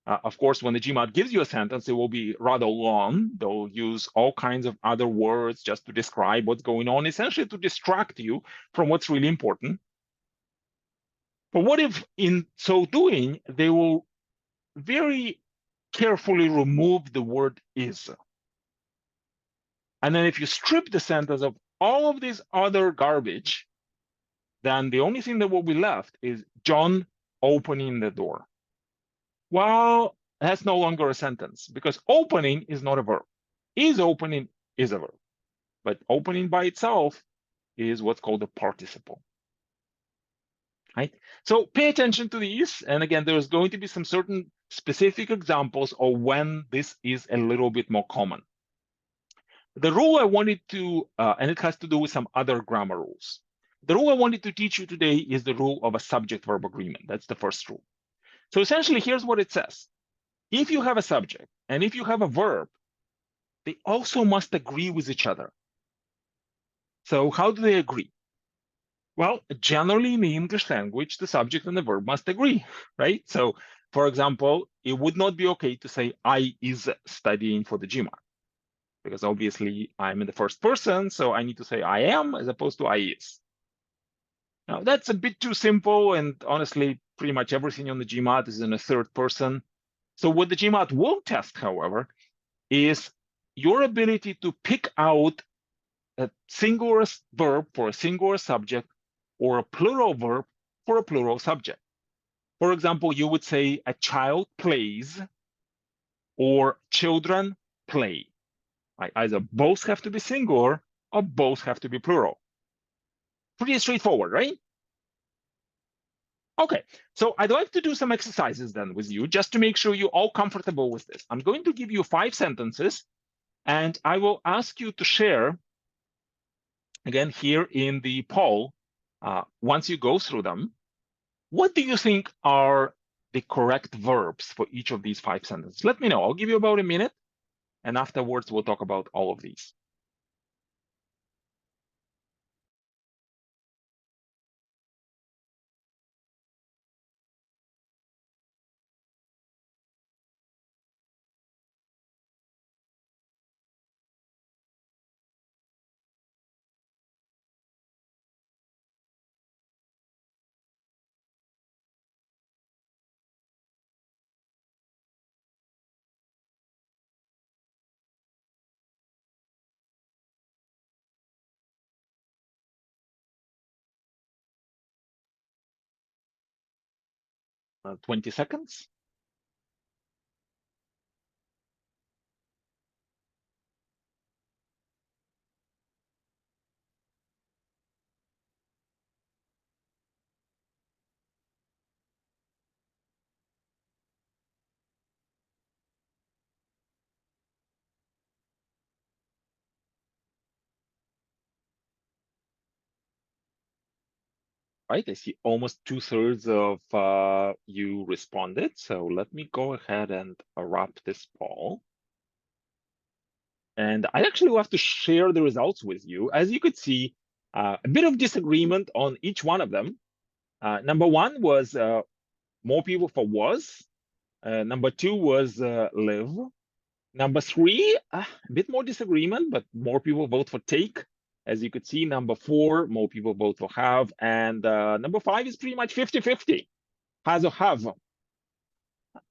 Of course, when the GMAT gives you a sentence, it will be rather long. They'll use all kinds of other words just to describe what's going on, essentially to distract you from what's really important. But what if in so doing, they will very carefully remove the word is? And then if you strip the sentence of all of this other garbage, then the only thing that will be left is John opening the door. Well, that's no longer a sentence, because opening is not a verb. Is opening is a verb. But opening by itself is what's called a participle. Right? So pay attention to these. And again, there's going to be some certain specific examples of when this is a little bit more common. The rule I wanted to, and it has to do with some other grammar rules. The rule I wanted to teach you today is the rule of a subject-verb agreement. That's the first rule. So essentially, here's what it says. If you have a subject and if you have a verb, they also must agree with each other. So how do they agree? Well, generally in the English language, the subject and the verb must agree, right? So, for example, it would not be okay to say I is studying for the GMAT, because obviously I'm in the first person, so I need to say I am as opposed to I is. Now, that's a bit too simple, and honestly, pretty much everything on the GMAT is in a third person. So what the GMAT will test, however, is your ability to pick out a singular verb for a singular subject or a plural verb for a plural subject. For example, you would say a child plays or children play. Right? Either both have to be singular or both have to be plural. Pretty straightforward, right? Okay, so I'd like to do some exercises then with you just to make sure you're all comfortable with this. I'm going to give you 5 sentences, and I will ask you to share, again, here in the poll, once you go through them, what do you think are the correct verbs for each of these 5 sentences? Let me know. I'll give you about a minute, and afterwards we'll talk about all of these. Uh, 20 seconds. Right, I see almost 2/3 of you responded. So let me go ahead and wrap this poll. And I actually have to share the results with you. As you could see, a bit of disagreement on each one of them. Number 1 was more people for was. Number 2 was live. Number 3, a bit more disagreement, but more people vote for take. As you could see, number 4, more people vote for have. And number 5 is pretty much 50-50, has or have.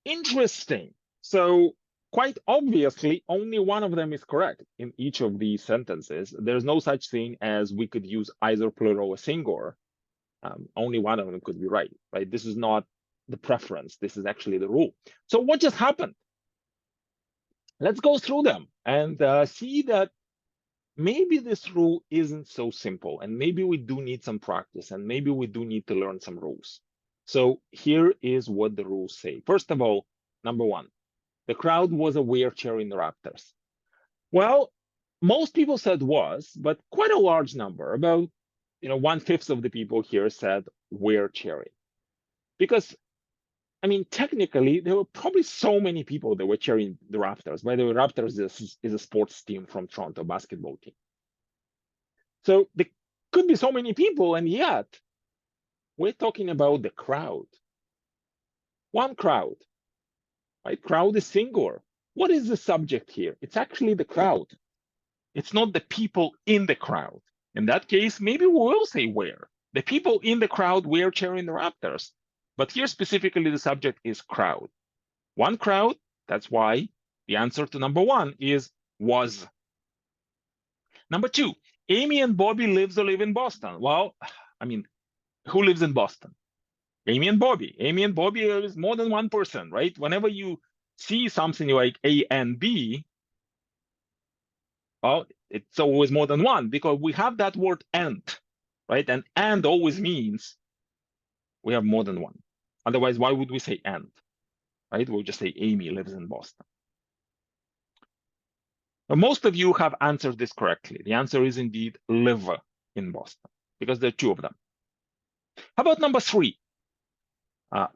Interesting. So quite obviously, only one of them is correct in each of these sentences. There's no such thing as we could use either plural or singular. Only one of them could be right? This is not the preference. This is actually the rule. So what just happened? Let's go through them and see that maybe this rule isn't so simple, and maybe we do need some practice, and maybe we do need to learn some rules. So here is what the rules say. First of all, number one, the crowd was aware cheering the Raptors. Well, most people said was, but quite a large number, about 1/5 of the people here said were cheering. Because I mean, technically, there were probably so many people that were cheering the Raptors. By the way, Raptors is a sports team from Toronto, basketball team. So there could be so many people, and yet we're talking about the crowd. One crowd, right? Crowd is singular. What is the subject here? It's actually the crowd. It's not the people in the crowd. In that case, maybe we will say where. The people in the crowd were cheering the Raptors. But here specifically, the subject is crowd. One crowd, that's why the answer to number one is was. Number two, Amy and Bobby live in Boston. Well, I mean, who lives in Boston? Amy and Bobby. Amy and Bobby is more than one person, right? Whenever you see something like A and B, well, it's always more than one because we have that word and, right? And always means we have more than one. Otherwise, why would we say and, right? We'll just say Amy lives in Boston. But most of you have answered this correctly. The answer is indeed live in Boston because there are two of them. How about number three?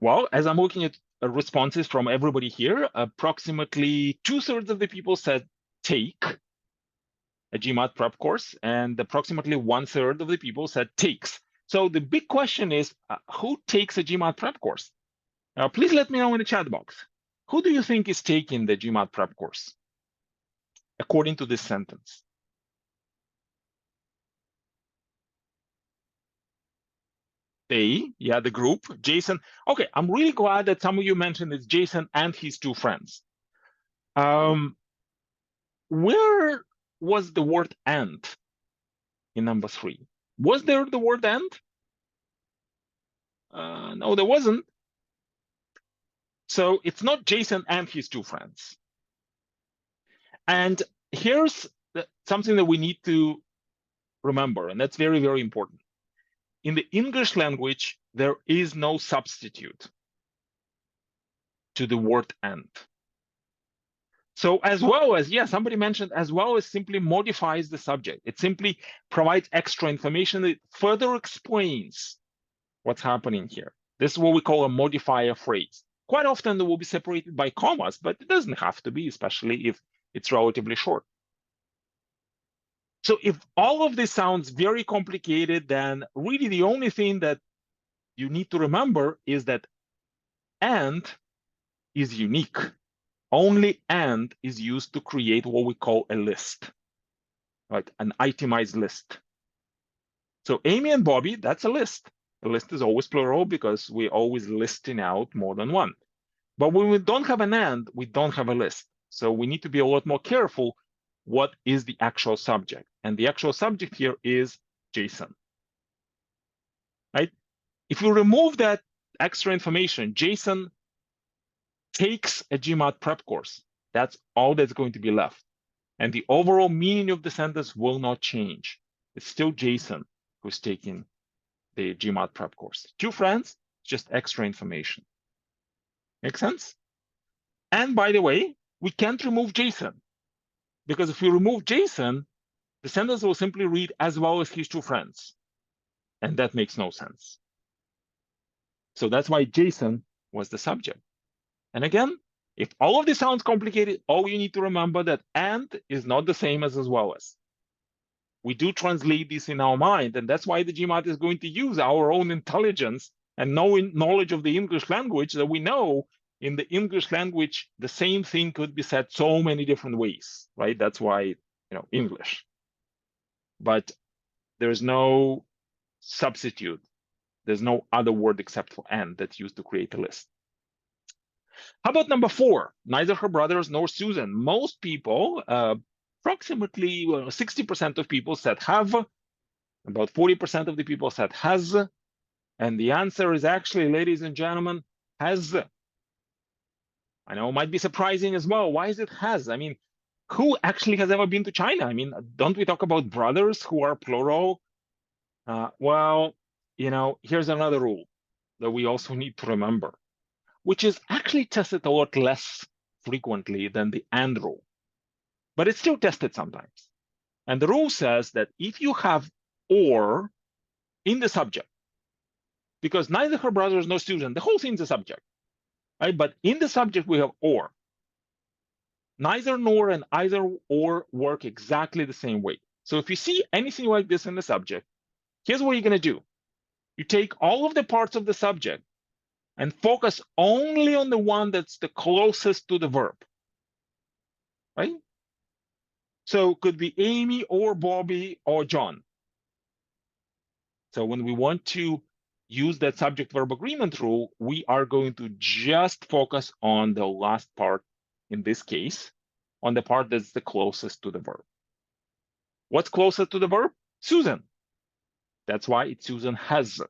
Well, as I'm looking at responses from everybody here, approximately 2/3 of the people said take a GMAT prep course, and approximately 1/3 of the people said takes. So the big question is, who takes a GMAT prep course? Please let me know in the chat box. Who do you think is taking the GMAT prep course, according to this sentence? The group, Jason. Okay, I'm really glad that some of you mentioned it's Jason and his two friends. Where was the word and in number three? Was there the word and? No, there wasn't. So it's not Jason and his two friends. And here's something that we need to remember, and that's very, very important. In the English language, there is no substitute to the word and. So as well as, yeah, somebody mentioned as well as simply modifies the subject. It simply provides extra information that further explains what's happening here. This is what we call a modifier phrase. Quite often they will be separated by commas, but it doesn't have to be, especially if it's relatively short. So if all of this sounds very complicated, then really the only thing that you need to remember is that and is unique. Only and is used to create what we call a list, right? An itemized list. So Amy and Bobby, that's a list. The list is always plural because we're always listing out more than one. But when we don't have an and, we don't have a list. So we need to be a lot more careful. What is the actual subject? And the actual subject here is Jason, right? If you remove that extra information, Jason takes a GMAT prep course. That's all that's going to be left. And the overall meaning of the sentence will not change. It's still Jason who's taking the GMAT prep course. Two friends, just extra information. Make sense? And by the way, we can't remove Jason, because if we remove Jason, the sentence will simply read as well as his two friends. And that makes no sense. So that's why Jason was the subject. And again, if all of this sounds complicated, all you need to remember that and is not the same as well as. We do translate this in our mind, and that's why the GMAT is going to use our own intelligence and knowledge of the English language, that we know in the English language, the same thing could be said so many different ways, right? That's why, English. But there's no substitute. There's no other word except for and that's used to create a list. How about number four? Neither her brothers nor Susan. Most people, approximately 60% of people said have, about 40% of the people said has, and the answer is actually, ladies and gentlemen, has. I know it might be surprising as well. Why is it has? I mean, Who actually has ever been to China? I mean, don't we talk about brothers who are plural? Well, here's another rule that we also need to remember, which is actually tested a lot less frequently than the and rule, but it's still tested sometimes. And the rule says that if you have or in the subject, because neither her brothers nor Susan, the whole thing's a subject, right? But in the subject, we have or. Neither nor and either or work exactly the same way. So if you see anything like this in the subject, here's what you're going to do. You take all of the parts of the subject and focus only on the one that's the closest to the verb, right? So it could be Amy or Bobby or John. So when we want to use that subject-verb agreement rule, we are going to just focus on the last part, in this case, on the part that's the closest to the verb. What's closer to the verb? Susan. That's why it's Susan has.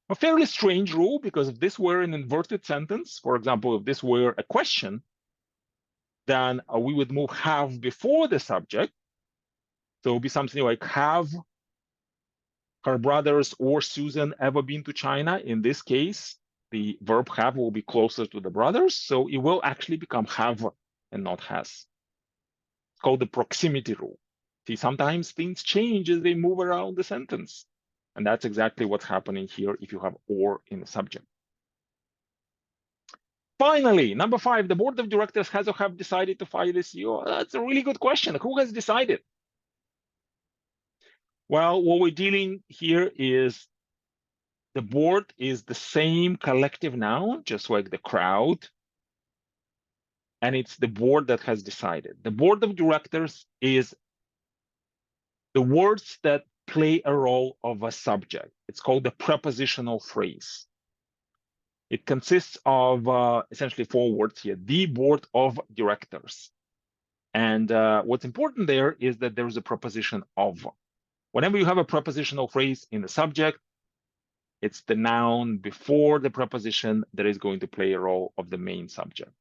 A fairly strange rule, because if this were an inverted sentence, for example, if this were a question, then we would move have before the subject. So it would be something like, have her brothers or Susan ever been to China? In this case, the verb have will be closer to the brothers, so it will actually become have and not has. It's called the proximity rule. See, sometimes things change as they move around the sentence. And that's exactly what's happening here if you have or in the subject. Finally, number 5, the board of directors has or have decided to fire the CEO. That's a really good question. Who has decided? Well, what we're dealing here is the board is the same collective noun, just like the crowd. And it's the board that has decided. The board of directors is the words that play a role of a subject. It's called the prepositional phrase. It consists of essentially 4 words here, the board of directors. And what's important there is that there is a preposition of. Whenever you have a prepositional phrase in the subject, it's the noun before the preposition that is going to play a role of the main subject.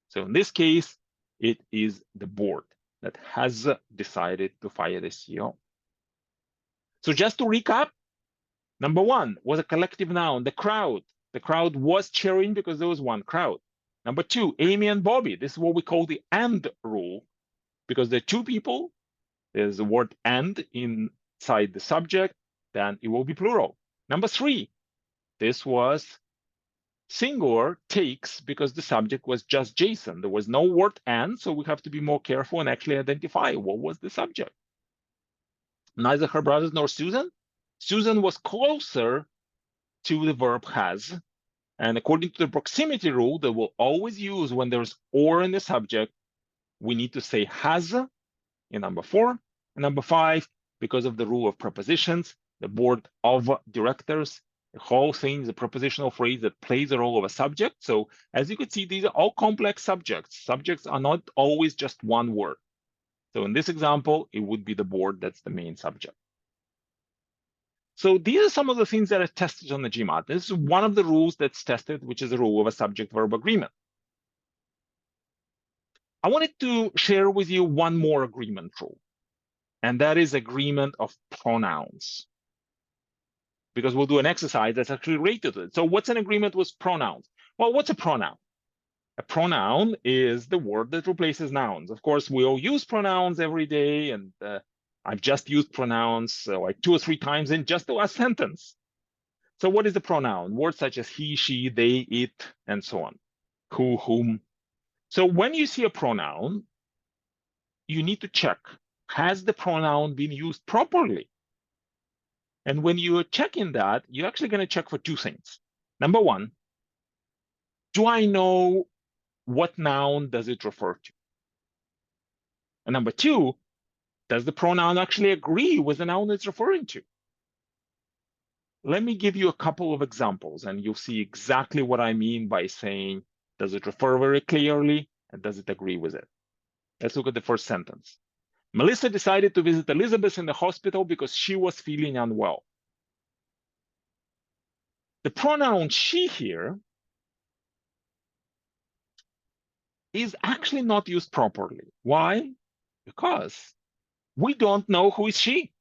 So in this case, it is the board that has decided to fire the CEO. So just to recap, number 1 was a collective noun, the crowd. The crowd was cheering because there was one crowd. Number 2, Amy and Bobby. This is what we call the and rule, because there are 2 people. There's the word and inside the subject, then it will be plural. Number 3, this was singular takes because the subject was just Jason. There was no word and, so we have to be more careful and actually identify what was the subject. Neither her brothers nor Susan. Susan was closer to the verb has. And according to the proximity rule that we'll always use when there's or in the subject, we need to say has in number 4. And number 5, because of the rule of prepositions, the board of directors, the whole thing is a prepositional phrase that plays the role of a subject. So as you can see, these are all complex subjects. Subjects are not always just one word. So in this example, it would be the board that's the main subject. So these are some of the things that are tested on the GMAT. This is one of the rules that's tested, which is the rule of a subject-verb agreement. I wanted to share with you one more agreement rule, and that is agreement of pronouns, because we'll do an exercise that's actually related to it. So what's an agreement with pronouns? Well, what's a pronoun? A pronoun is the word that replaces nouns. Of course, we all use pronouns every day, and I've just used pronouns like 2 or 3 times in just the last sentence. So what is the pronoun? Words such as he, she, they, it, and so on. Who, whom. So when you see a pronoun, you need to check, has the pronoun been used properly? And when you're checking that, you're actually going to check for 2 things. Number 1, do I know what noun does it refer to? And number 2, does the pronoun actually agree with the noun it's referring to? Let me give you a couple of examples, and you'll see exactly what I mean by saying, does it refer very clearly, and does it agree with it? Let's look at the first sentence. Melissa decided to visit Elizabeth in the hospital because she was feeling unwell. The pronoun she here is actually not used properly. Why? Because we don't know who is she.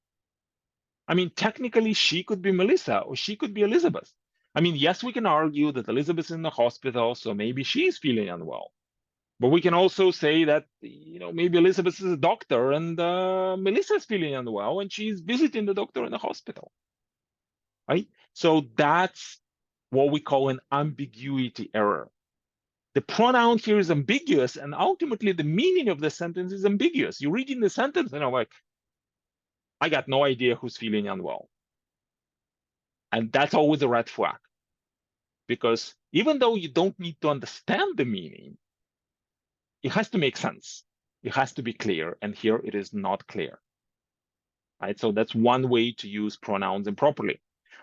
I mean, technically, she could be Melissa or she could be Elizabeth. I mean, yes, we can argue that Elizabeth is in the hospital, so maybe she's feeling unwell. But we can also say that, maybe Elizabeth is a doctor and Melissa is feeling unwell and she's visiting the doctor in the hospital, right? So that's what we call an ambiguity error. The pronoun here is ambiguous, and ultimately the meaning of the sentence is ambiguous. You're reading the sentence and I'm like, I got no idea who's feeling unwell. And that's always a red flag. Because even though you don't need to understand the meaning, it has to make sense. It has to be clear. And here it is not clear. Right? So that's one way to use pronouns improperly.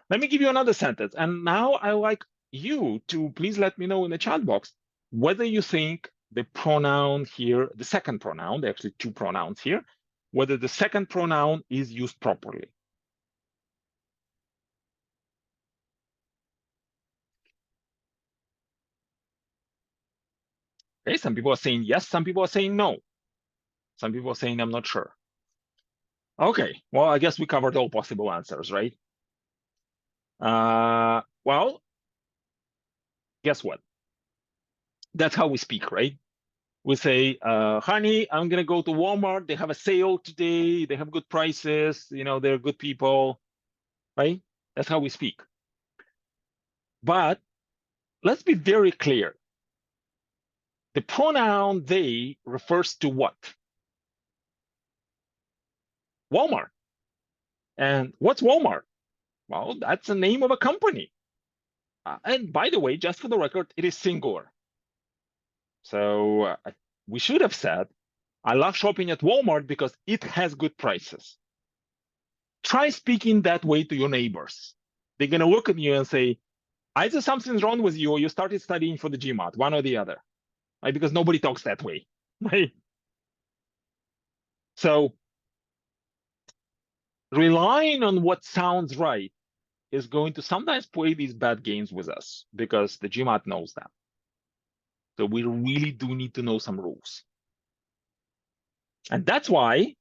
Let me give you another sentence. And now I like you to please let me know in the chat box whether you think the pronoun here, the second pronoun, there are actually two pronouns here, whether the second pronoun is used properly. Okay, some people are saying yes, some people are saying no. Some people are saying I'm not sure. Okay, well, I guess we covered all possible answers, right? Well, guess what? That's how we speak, right? We say, honey, I'm gonna go to Walmart. They have a sale today. They have good prices. They're good people, right? That's how we speak. But let's be very clear. The pronoun they refers to what? Walmart. And what's Walmart? Well, that's the name of a company. And by the way, just for the record, it is singular. So we should have said, I love shopping at Walmart because it has good prices. Try speaking that way to your neighbors. They're going to look at you and say, either something's wrong with you or you started studying for the GMAT, one or the other, right? Because nobody talks that way, right? So relying on what sounds right is going to sometimes play these bad games with us because the GMAT knows that. So we really do need to know some rules. And that's why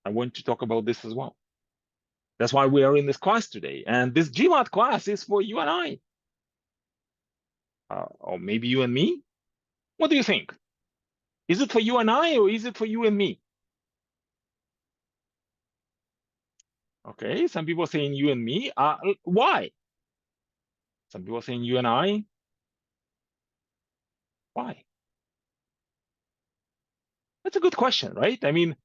I want to talk about this as well. That's why we are in this class today. And this GMAT class is for you and I. Or maybe you and me. What do you think? Is it for you and I or is it for you and me? Okay, some people are saying you and me. Why? Some people are saying you and I. Why? That's a good question, right? I mean,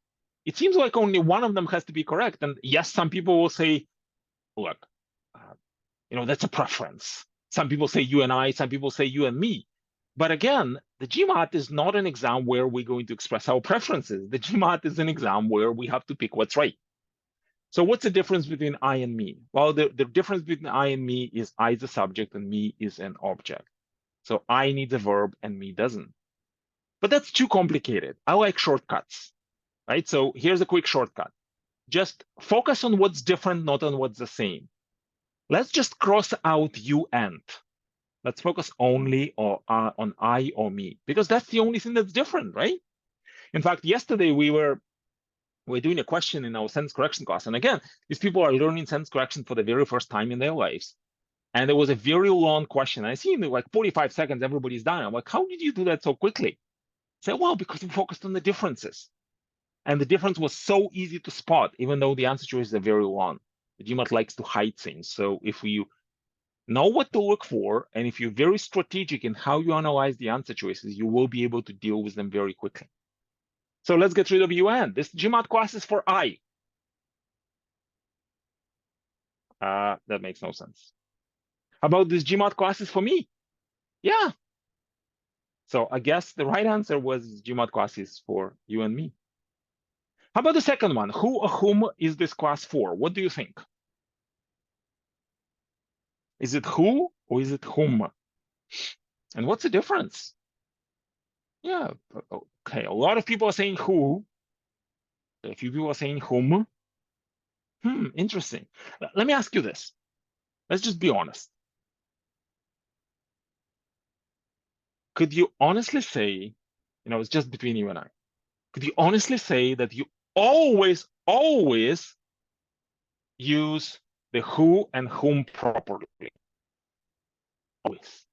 it seems like only one of them has to be correct. And yes, some people will say, look, that's a preference. Some people say you and I, some people say you and me. But again, the GMAT is not an exam where we're going to express our preferences. The GMAT is an exam where we have to pick what's right. So what's the difference between I and me? Well, the difference between I and me is I is a subject and me is an object. So I needs a verb and me doesn't. But that's too complicated. I like shortcuts, right? So here's a quick shortcut. Just focus on what's different, not on what's the same. Let's just cross out you and. Let's focus only on I or me, because that's the only thing that's different, right? In fact, yesterday we were doing a question in our sentence correction class. And again, these people are learning sentence correction for the very first time in their lives. And there was a very long question. I see in like 45 seconds, everybody's done. I'm like, how did you do that so quickly? I said, well, because we focused on the differences. And the difference was so easy to spot, even though the answer choices are very long. The GMAT likes to hide things. So if you know what to look for, and if you're very strategic in how you analyze the answer choices, you will be able to deal with them very quickly. So let's get rid of UN. This GMAT class is for I. That makes no sense. How about this GMAT class is for me? Yeah. So I guess the right answer was GMAT class is for you and me. How about the second one? Who or whom is this class for? What do you think? Is it who or is it whom? And what's the difference? Yeah, okay. A lot of people are saying who. A few people are saying whom. Interesting. Let me ask you this. Let's just be honest. could you honestly say, it's just between you and I, could you honestly say that you always use the who and whom properly? Always.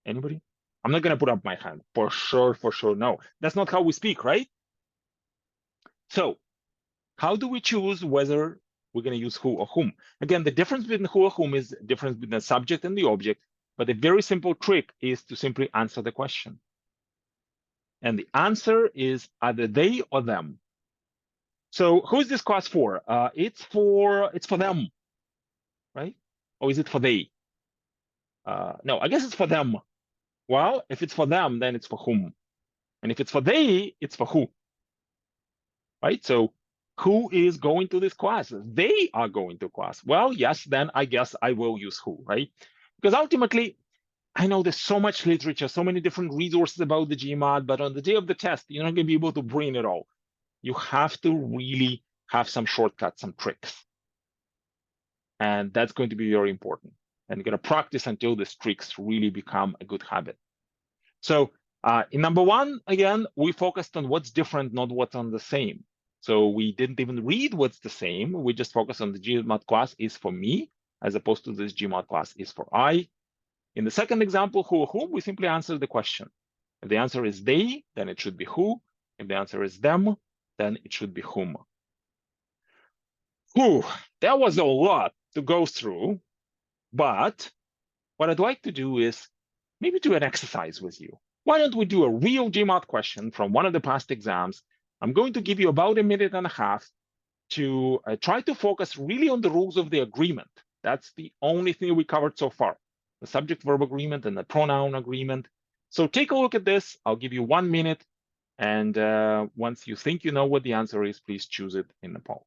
Anybody? I'm not going to put up my hand. For sure, no. That's not how we speak, right? So how do we choose whether we're going to use who or whom? Again, the difference between who or whom is the difference between the subject and the object, but a very simple trick is to simply answer the question. And the answer is either they or them. So who is this class for? It's for them, right? Or is it for they? No, I guess it's for them. Well, if it's for them, then it's for whom. And if it's for they, it's for who, right? So who is going to this class? They are going to class. Well, yes, then I guess I will use who, right? Because ultimately, I know there's so much literature, so many different resources about the GMAT, but on the day of the test, you're not going to be able to bring it all. You have to really have some shortcuts, some tricks. And that's going to be very important. And you're going to practice until the tricks really become a good habit. So in number one, again, we focused on what's different, not what's on the same. So we didn't even read what's the same. We just focused on the GMAT class is for me, as opposed to this GMAT class is for I. In the second example, who or whom, we simply answer the question. If the answer is they, then it should be who. If the answer is them, then it should be whom. Whew, that was a lot to go through, but what I'd like to do is maybe do an exercise with you. Why don't we do a real GMAT question from one of the past exams? I'm going to give you about a minute and a half to try to focus really on the rules of the agreement. That's the only thing we covered so far, the subject-verb agreement and the pronoun agreement. So take a look at this. I'll give you 1 minute. And once you think you know what the answer is, please choose it in the poll.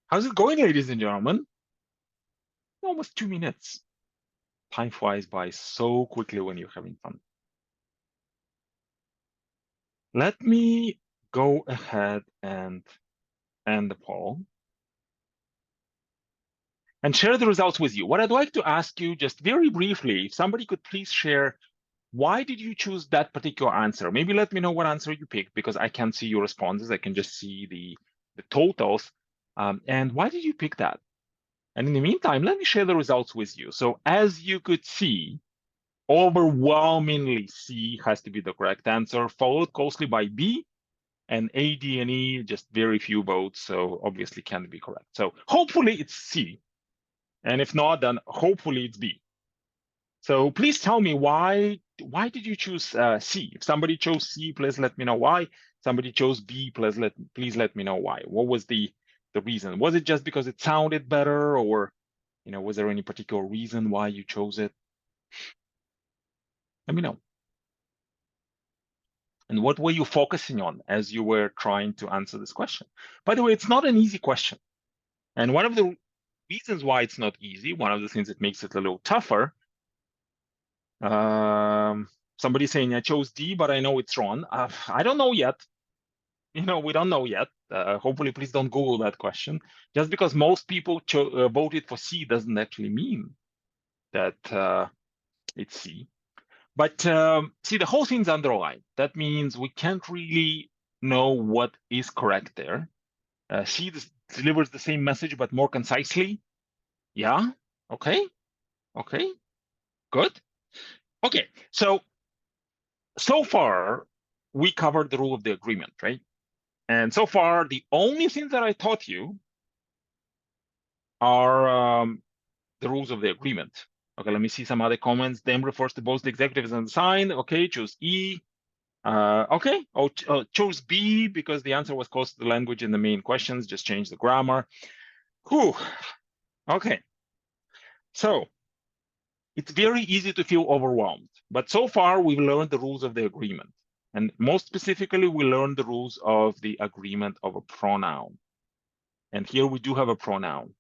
How's it going, ladies and gentlemen? Almost 2 minutes. Time flies by so quickly when you're having fun. Let me go ahead and end the poll and share the results with you. What I'd like to ask you just very briefly, if somebody could please share, why did you choose that particular answer? Maybe let me know what answer you picked, because I can't see your responses. I can just see the totals. And why did you pick that? And in the meantime, let me share the results with you. So as you could see, overwhelmingly C has to be the correct answer, followed closely by B, and A, D, and E, just very few votes, so obviously can't be correct. So hopefully it's C, and if not, then hopefully it's B. So please tell me, why why did you choose C? If somebody chose C, please let me know why. Somebody chose B, please let me know why. What was the reason? Was it just because it sounded better, or was there any particular reason why you chose it? Let me know. And what were you focusing on as you were trying to answer this question? By the way, it's not an easy question. And one of the reasons why it's not easy, one of the things that makes it a little tougher, somebody saying I chose D, but I know it's wrong. I don't know yet. We don't know yet. Hopefully, please don't Google that question. Just because most people voted for C doesn't actually mean that it's C. But see, the whole thing's underlined. That means we can't really know what is correct there. C delivers the same message, but more concisely. Yeah. Okay. Okay. Good. Okay. So far, we covered the rule of the agreement, right? And so far, the only thing that I taught you are the rules of the agreement. Okay, let me see some other comments. Them refers to both the executives and the sign. Okay, choose E. Okay, chose B because the answer was close to the language in the main questions. Just change the grammar. Whew. Okay. So it's very easy to feel overwhelmed. But so far, we've learned the rules of the agreement. And most specifically, we learned the rules of the agreement of a pronoun. And here we do have a pronoun.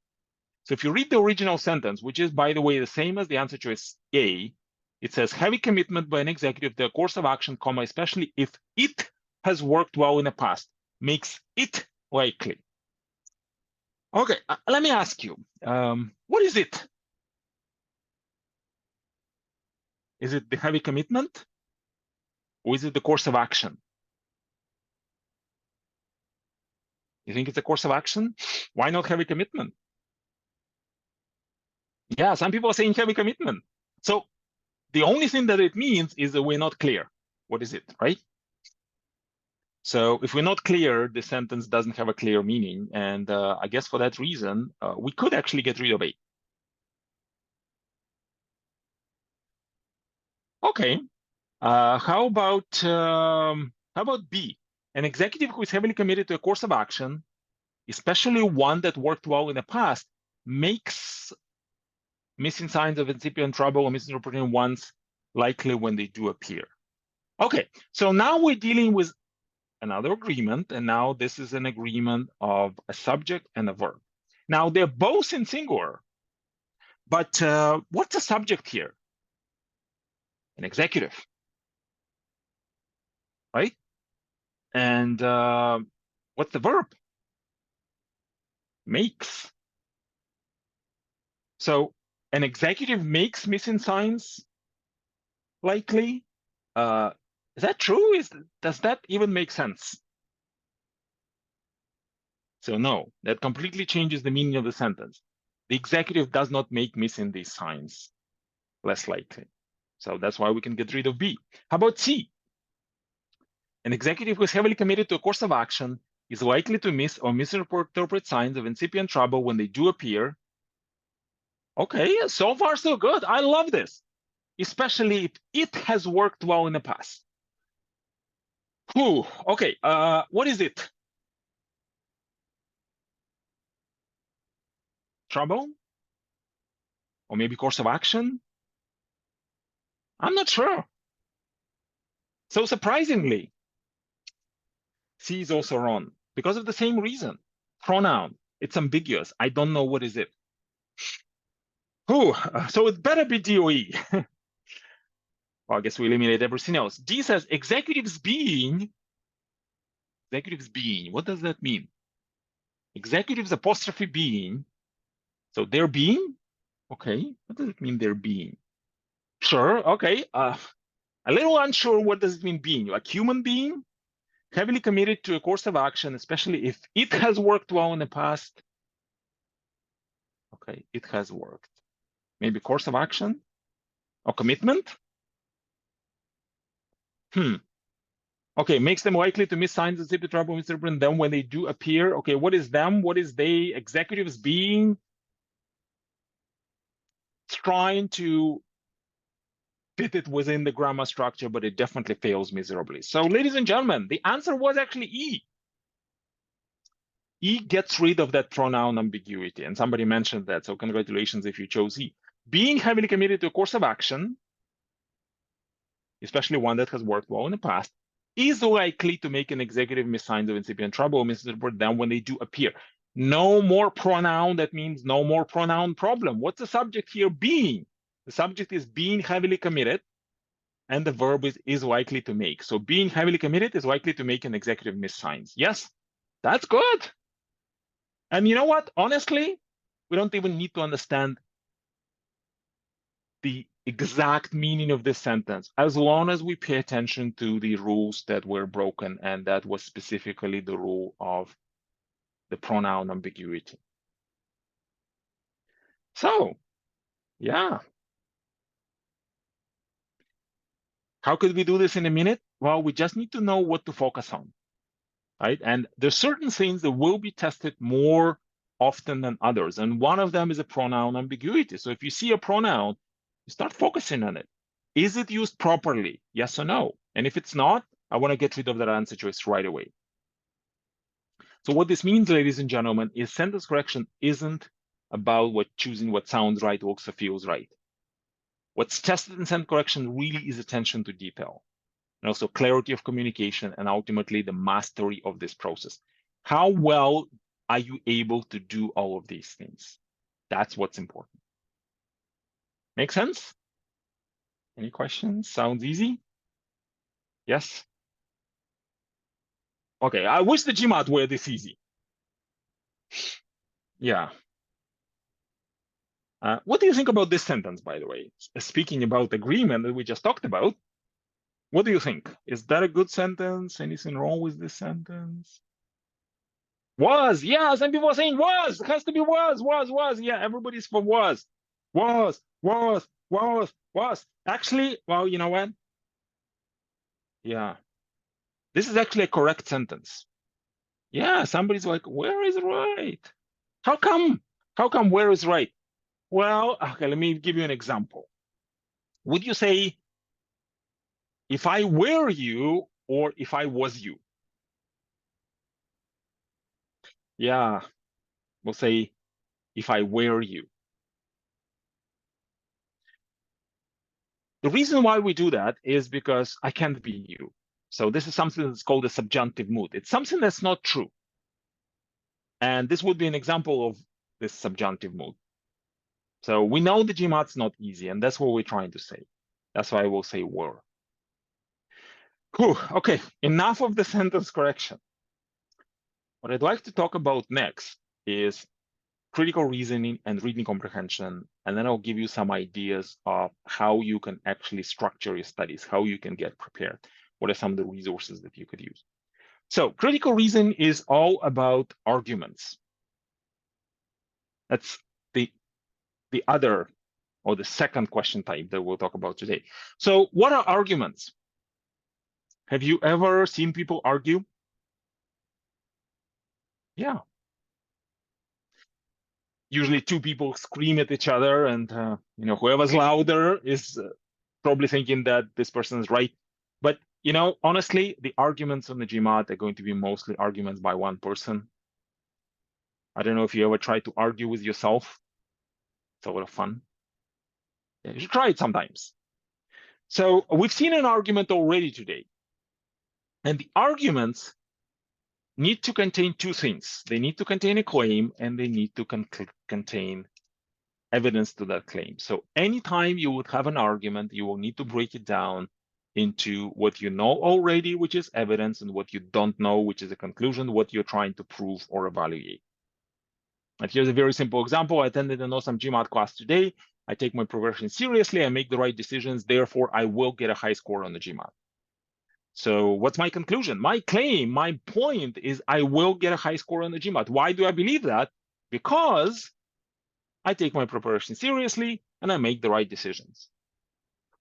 So if you read the original sentence, which is, by the way, the same as the answer choice A, it says heavy commitment by an executive to a course of action, comma, especially if it has worked well in the past, makes it likely. Okay, let me ask you, what is it? Is it the heavy commitment? Or is it the course of action? You think it's a course of action? Why not heavy commitment? Yeah, some people are saying heavy commitment. So the only thing that it means is that we're not clear. What is it, right? So if we're not clear, the sentence doesn't have a clear meaning. And I guess for that reason, we could actually get rid of A. Okay. How about B? An executive who is heavily committed to a course of action, especially one that worked well in the past, makes missing signs of incipient trouble or misinterpreting ones likely when they do appear. Okay, so now we're dealing with another agreement, and now this is an agreement of a subject and a verb. Now they're both in singular, but what's the subject here? An executive, right? And what's the verb? Makes. So an executive makes missing signs likely. Is that true? Does that even make sense? So no, that completely changes the meaning of the sentence. The executive does not make missing these signs less likely. So that's why we can get rid of B. How about C? An executive who is heavily committed to a course of action is likely to miss or misinterpret signs of incipient trouble when they do appear. Okay, so far so good. I love this, especially if it has worked well in the past. Whew, okay, what is it? Trouble? Or maybe course of action? I'm not sure. So surprisingly, C is also wrong because of the same reason. Pronoun, it's ambiguous. I don't know what is it. Whew, so it better be DOE. Well, I guess we eliminate everything else. D says executives being, what does that mean? Executives apostrophe being, so they're being? Okay, what does it mean they're being? Sure, okay. A little unsure what does it mean being, like human being? Heavily committed to a course of action, especially if it has worked well in the past. Okay, it has worked. Maybe course of action or commitment? Okay, makes them likely to miss signs of incipient trouble, misinterpret them when they do appear. Okay, what is them? What is they? Executives being? Trying to fit it within the grammar structure, but it definitely fails miserably. So, ladies and gentlemen, the answer was actually E. E gets rid of that pronoun ambiguity. And somebody mentioned that. So congratulations if you chose E. Being heavily committed to a course of action, especially one that has worked well in the past, is likely to make an executive miss signs of incipient trouble or misinterpret them when they do appear. No more pronoun, that means no more pronoun problem. What's the subject here? Being. The subject is being heavily committed, and the verb is likely to make. So being heavily committed is likely to make an executive miss signs. Yes, that's good. And you know what? Honestly, we don't even need to understand the exact meaning of this sentence, as long as we pay attention to the rules that were broken, and that was specifically the rule of the pronoun ambiguity. So, yeah. How could we do this in a minute? Well, we just need to know what to focus on, right? And there's certain things that will be tested more often than others. And one of them is a pronoun ambiguity. So if you see a pronoun, you start focusing on it. Is it used properly? Yes or no? And if it's not, I want to get rid of that answer choice right away. So what this means, ladies and gentlemen, is sentence correction isn't about choosing what sounds right, looks, or feels right. What's tested in sentence correction really is attention to detail, and also clarity of communication, and ultimately the mastery of this process. How well are you able to do all of these things? That's what's important. Make sense? Any questions? Sounds easy? Yes? Okay, I wish the GMAT were this easy. Yeah. What do you think about this sentence, by the way? Speaking about agreement that we just talked about, what do you think? Is that a good sentence? Anything wrong with this sentence? Was, yeah, some people are saying was. It has to be was. Yeah, everybody's for was. Was. Actually, well, you know what? Yeah, this is actually a correct sentence. Yeah, somebody's like, where is right? How come? How come where is right? Well, okay, let me give you an example. Would you say, if I were you, or if I was you? Yeah, we'll say, if I were you. The reason why we do that is because I can't be you. So this is something that's called a subjunctive mood. It's something that's not true. And this would be an example of this subjunctive mood. So we know the GMAT's not easy, and that's what we're trying to say. That's why I will say were. Whew, okay, enough of the sentence correction. What I'd like to talk about next is critical reasoning and reading comprehension, and then I'll give you some ideas of how you can actually structure your studies, how you can get prepared. What are some of the resources that you could use? So critical reason is all about arguments. That's the other, or the second question type that we'll talk about today. So what are arguments? Have you ever seen people argue? Yeah. Usually two people scream at each other, and whoever's louder is probably thinking that this person is right. But honestly, the arguments on the GMAT are going to be mostly arguments by one person. I don't know if you ever tried to argue with yourself. It's a lot of fun. Yeah, you should try it sometimes. So we've seen an argument already today. And the arguments need to contain two things. They need to contain a claim, and they need to contain evidence to that claim. So anytime you would have an argument, you will need to break it down into what you know already, which is evidence, and what you don't know, which is a conclusion, what you're trying to prove or evaluate. And here's a very simple example. I attended an awesome GMAT class today. I take my progression seriously. I make the right decisions. Therefore, I will get a high score on the GMAT. So what's my conclusion? My claim, my point is I will get a high score on the GMAT. Why do I believe that? Because I take my preparation seriously and I make the right decisions.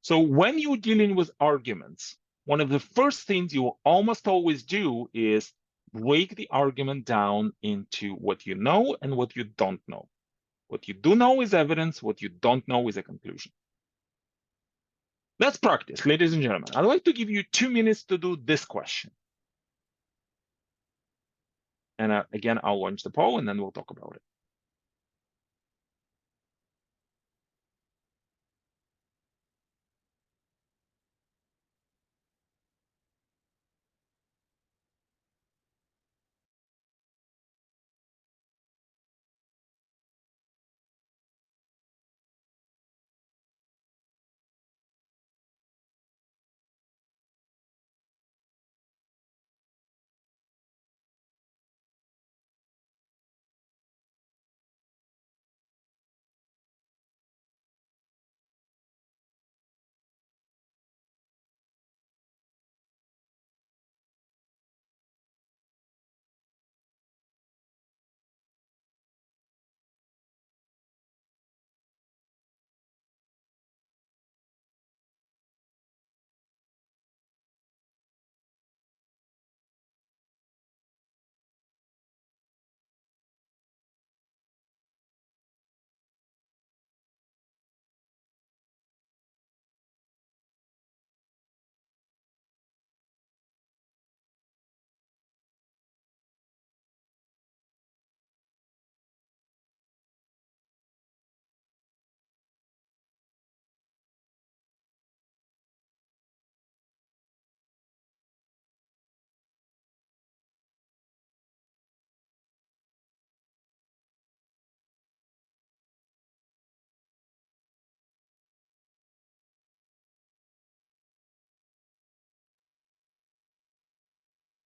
So when you're dealing with arguments, one of the first things you will almost always do is break the argument down into what you know and what you don't know. What you do know is evidence. What you don't know is a conclusion. Let's practice, ladies and gentlemen. I'd like to give you 2 minutes to do this question. And again, I'll launch the poll and then we'll talk about it.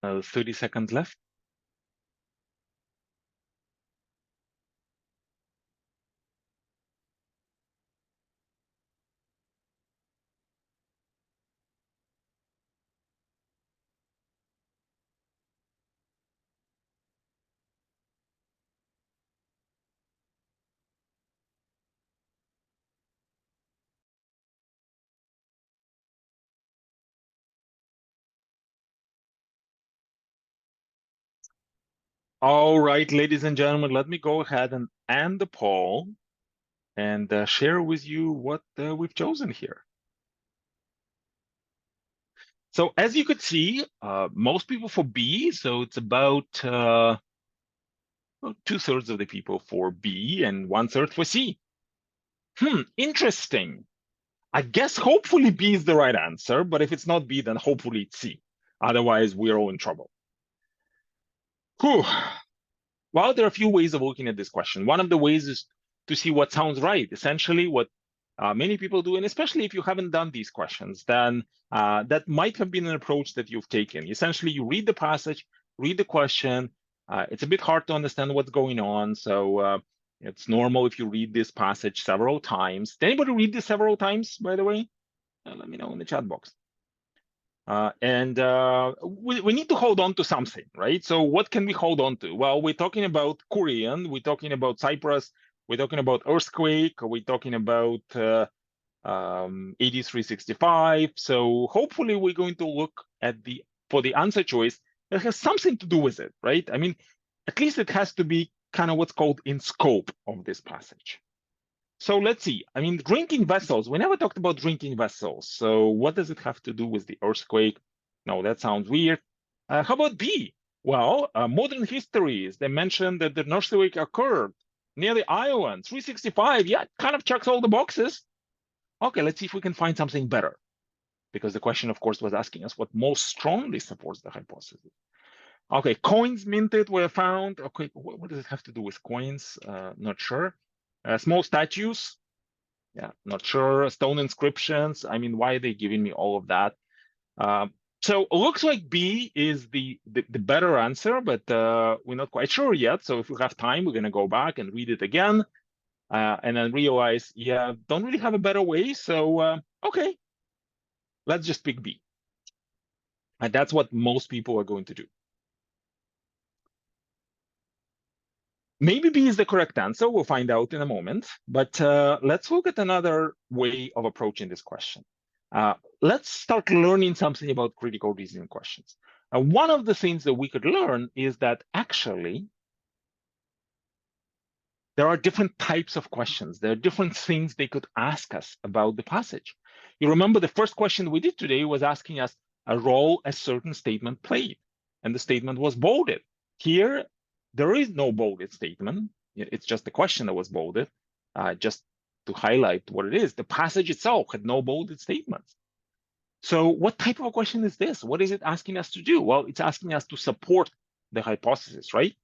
Uh, 30 seconds left. All right, ladies and gentlemen, let me go ahead and end the poll and share with you what we've chosen here. So as you could see, most people for B, so it's about well, 2/3 of the people for B and 1/3 for C. Interesting. I guess hopefully B is the right answer, but if it's not B, then hopefully it's C. Otherwise, we're all in trouble. Whew. Well, there are a few ways of looking at this question. One of the ways is to see what sounds right. Essentially, what many people do, and especially if you haven't done these questions, then that might have been an approach that you've taken. Essentially, you read the passage, read the question. It's a bit hard to understand what's going on, so it's normal if you read this passage several times. Did anybody read this several times, by the way? Let me know in the chat box. We need to hold on to something, right? So what can we hold on to? Well, we're talking about Korean, we're talking about Cyprus, we're talking about earthquake, we're talking about 8365. So hopefully we're going to look at for the answer choice that has something to do with it, right? I mean, at least it has to be kind of what's called in scope of this passage. So let's see. I mean, drinking vessels, we never talked about drinking vessels. So what does it have to do with the earthquake? No, that sounds weird. How about B? Well, modern histories, they mentioned that the earthquake occurred near the island, 365. Yeah, it kind of checks all the boxes. Okay, let's see if we can find something better. Because the question, of course, was asking us what most strongly supports the hypothesis. Okay, coins minted were found. Okay, what does it have to do with coins? Not sure. Small statues. Yeah, not sure. Stone inscriptions. I mean, why are they giving me all of that? So it looks like B is the better answer, but we're not quite sure yet. So if we have time, we're going to go back and read it again and then realize, yeah, don't really have a better way. So, okay, let's just pick B. And that's what most people are going to do. Maybe B is the correct answer. We'll find out in a moment. But let's look at another way of approaching this question. Let's start learning something about critical reasoning questions. One of the things that we could learn is that actually there are different types of questions. There are different things they could ask us about the passage. You remember the first question we did today was asking us a role a certain statement played, and the statement was bolded. Here, there is no bolded statement. It's just the question that was bolded, just to highlight what it is. The passage itself had no bolded statements. So what type of a question is this? What is it asking us to do? Well, it's asking us to support the hypothesis, right?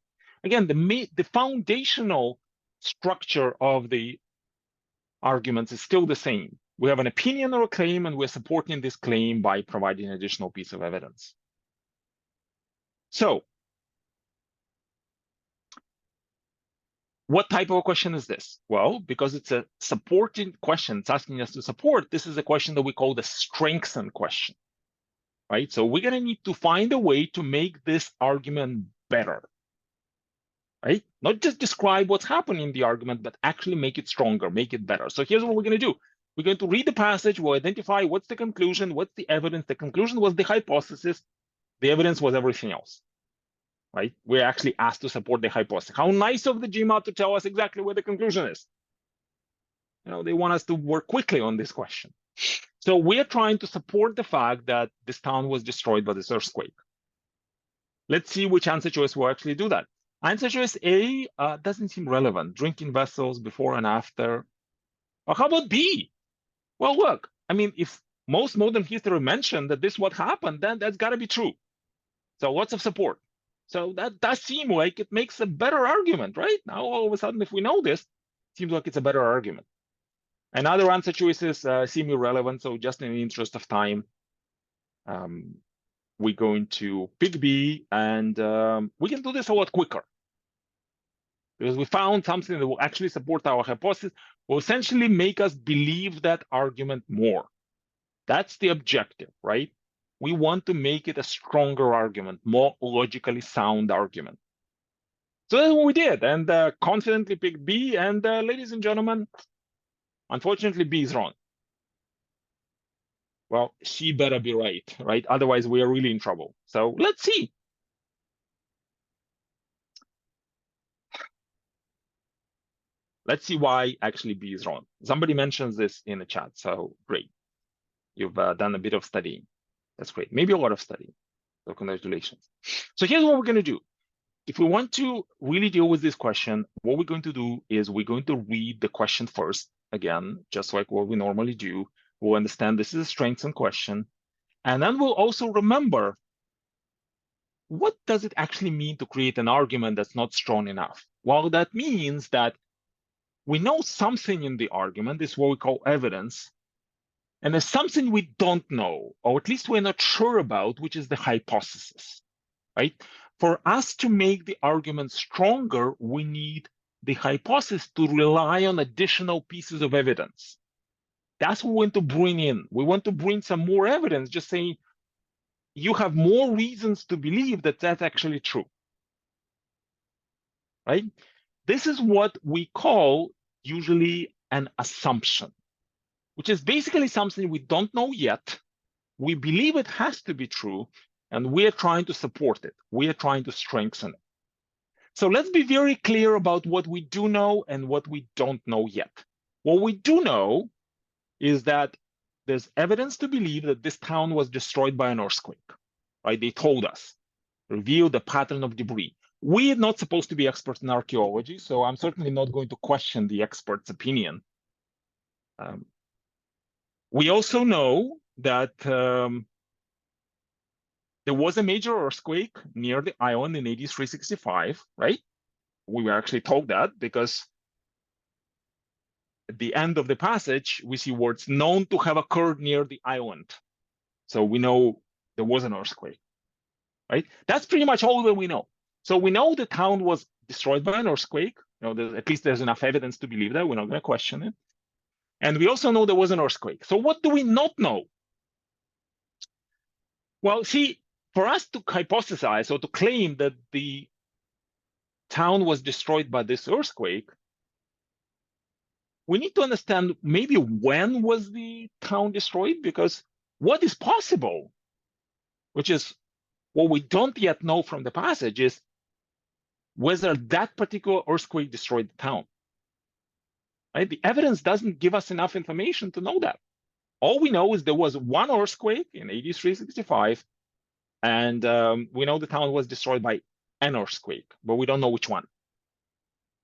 Again, the foundational structure of the arguments is still the same. We have an opinion or a claim, and we're supporting this claim by providing an additional piece of evidence. So what type of a question is this? Well, because it's a supporting question, it's asking us to support, this is a question that we call the strengthen question, right? So we're going to need to find a way to make this argument better, right? Not just describe what's happening in the argument, but actually make it stronger, make it better. So here's what we're going to do. We're going to read the passage, we'll identify what's the conclusion, what's the evidence. The conclusion was the hypothesis, the evidence was everything else, right? We're actually asked to support the hypothesis. How nice of the GMAT to tell us exactly what the conclusion is. You know, they want us to work quickly on this question. So we're trying to support the fact that this town was destroyed by this earthquake. Let's see which answer choice will actually do that. Answer choice A doesn't seem relevant. Drinking vessels before and after. Or how about B? Well, look, I mean, if most modern history mentioned that this is what happened, then that's got to be true. So lots of support. So that does seem like it makes a better argument, right? Now, all of a sudden, if we know this, it seems like it's a better argument. And other answer choices seem irrelevant. So just in the interest of time, we're going to pick B, and we can do this a lot quicker. Because we found something that will actually support our hypothesis, will essentially make us believe that argument more. That's the objective, right? We want to make it a stronger argument, more logically sound argument. So that's what we did, and confidently picked B. And ladies and gentlemen, unfortunately, B is wrong. Well, she better be right? Otherwise, we are really in trouble. So let's see. Let's see why actually B is wrong. Somebody mentions this in the chat, so great. You've done a bit of studying. That's great. Maybe a lot of studying. So congratulations. So here's what we're going to do. If we want to really deal with this question, what we're going to do is we're going to read the question first, again, just like what we normally do. We'll understand this is a strengthened question. And then we'll also remember, what does it actually mean to create an argument that's not strong enough? Well, that means that we know something in the argument, this is what we call evidence, and there's something we don't know, or at least we're not sure about, which is the hypothesis, right? For us to make the argument stronger, we need the hypothesis to rely on additional pieces of evidence. That's what we want to bring in. We want to bring some more evidence, just saying, you have more reasons to believe that that's actually true, right? This is what we call usually an assumption, which is basically something we don't know yet. We believe it has to be true, and we're trying to support it. We are trying to strengthen it. So let's be very clear about what we do know and what we don't know yet. What we do know is that there's evidence to believe that this town was destroyed by an earthquake, right? They told us, revealed the pattern of debris. We are not supposed to be experts in archaeology, so I'm certainly not going to question the expert's opinion. We also know that there was a major earthquake near the island in AD 365, right? We were actually told that because at the end of the passage, we see words known to have occurred near the island. So we know there was an earthquake, right? That's pretty much all that we know. So we know the town was destroyed by an earthquake. You know, at least there's enough evidence to believe that. We're not going to question it. And we also know there was an earthquake. So what do we not know? Well, see, for us to hypothesize or to claim that the town was destroyed by this earthquake, we need to understand maybe when was the town destroyed, because what is possible, which is what we don't yet know from the passage, is whether that particular earthquake destroyed the town. Right? The evidence doesn't give us enough information to know that. All we know is there was one earthquake in AD 365, and we know the town was destroyed by an earthquake, but we don't know which one.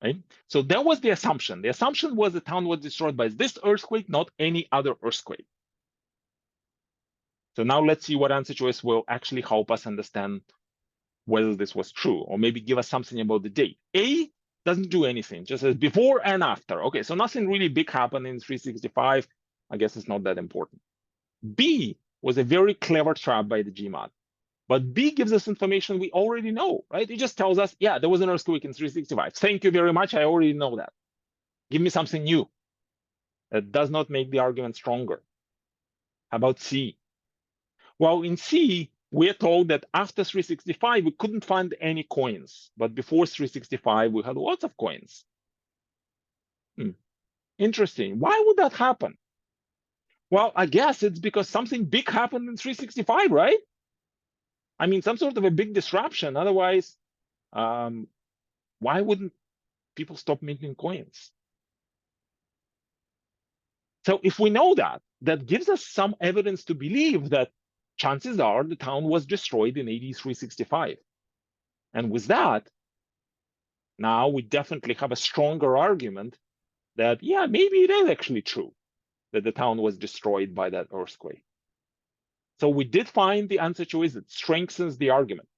Right? So that was the assumption. The assumption was the town was destroyed by this earthquake, not any other earthquake. So now let's see what answer choice will actually help us understand whether this was true, or maybe give us something about the date. A doesn't do anything, just says before and after. Okay, so nothing really big happened in 365. I guess it's not that important. B was a very clever trap by the GMAT. But B gives us information we already know, right? It just tells us, yeah, there was an earthquake in 365. Thank you very much. I already know that. Give me something new. That does not make the argument stronger. How about C? Well, in C, we're told that after 365, we couldn't find any coins. But before 365, we had lots of coins. Interesting. Why would that happen? Well, I guess it's because something big happened in 365, right? I mean, some sort of a big disruption. Otherwise, why wouldn't people stop minting coins? So if we know that, that gives us some evidence to believe that chances are the town was destroyed in AD 365. And with that, now we definitely have a stronger argument that, yeah, maybe it is actually true that the town was destroyed by that earthquake. So we did find the answer choice that strengthens the argument.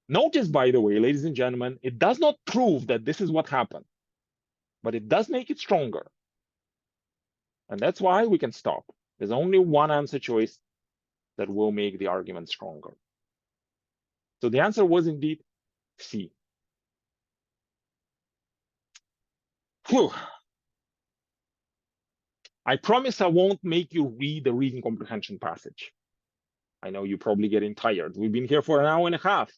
Notice, by the way, ladies and gentlemen, it does not prove that this is what happened, but it does make it stronger. And that's why we can stop. There's only one answer choice that will make the argument stronger. So the answer was indeed C. Whew. I promise I won't make you read the reading comprehension passage. I know you're probably getting tired. We've been here for an hour and a half.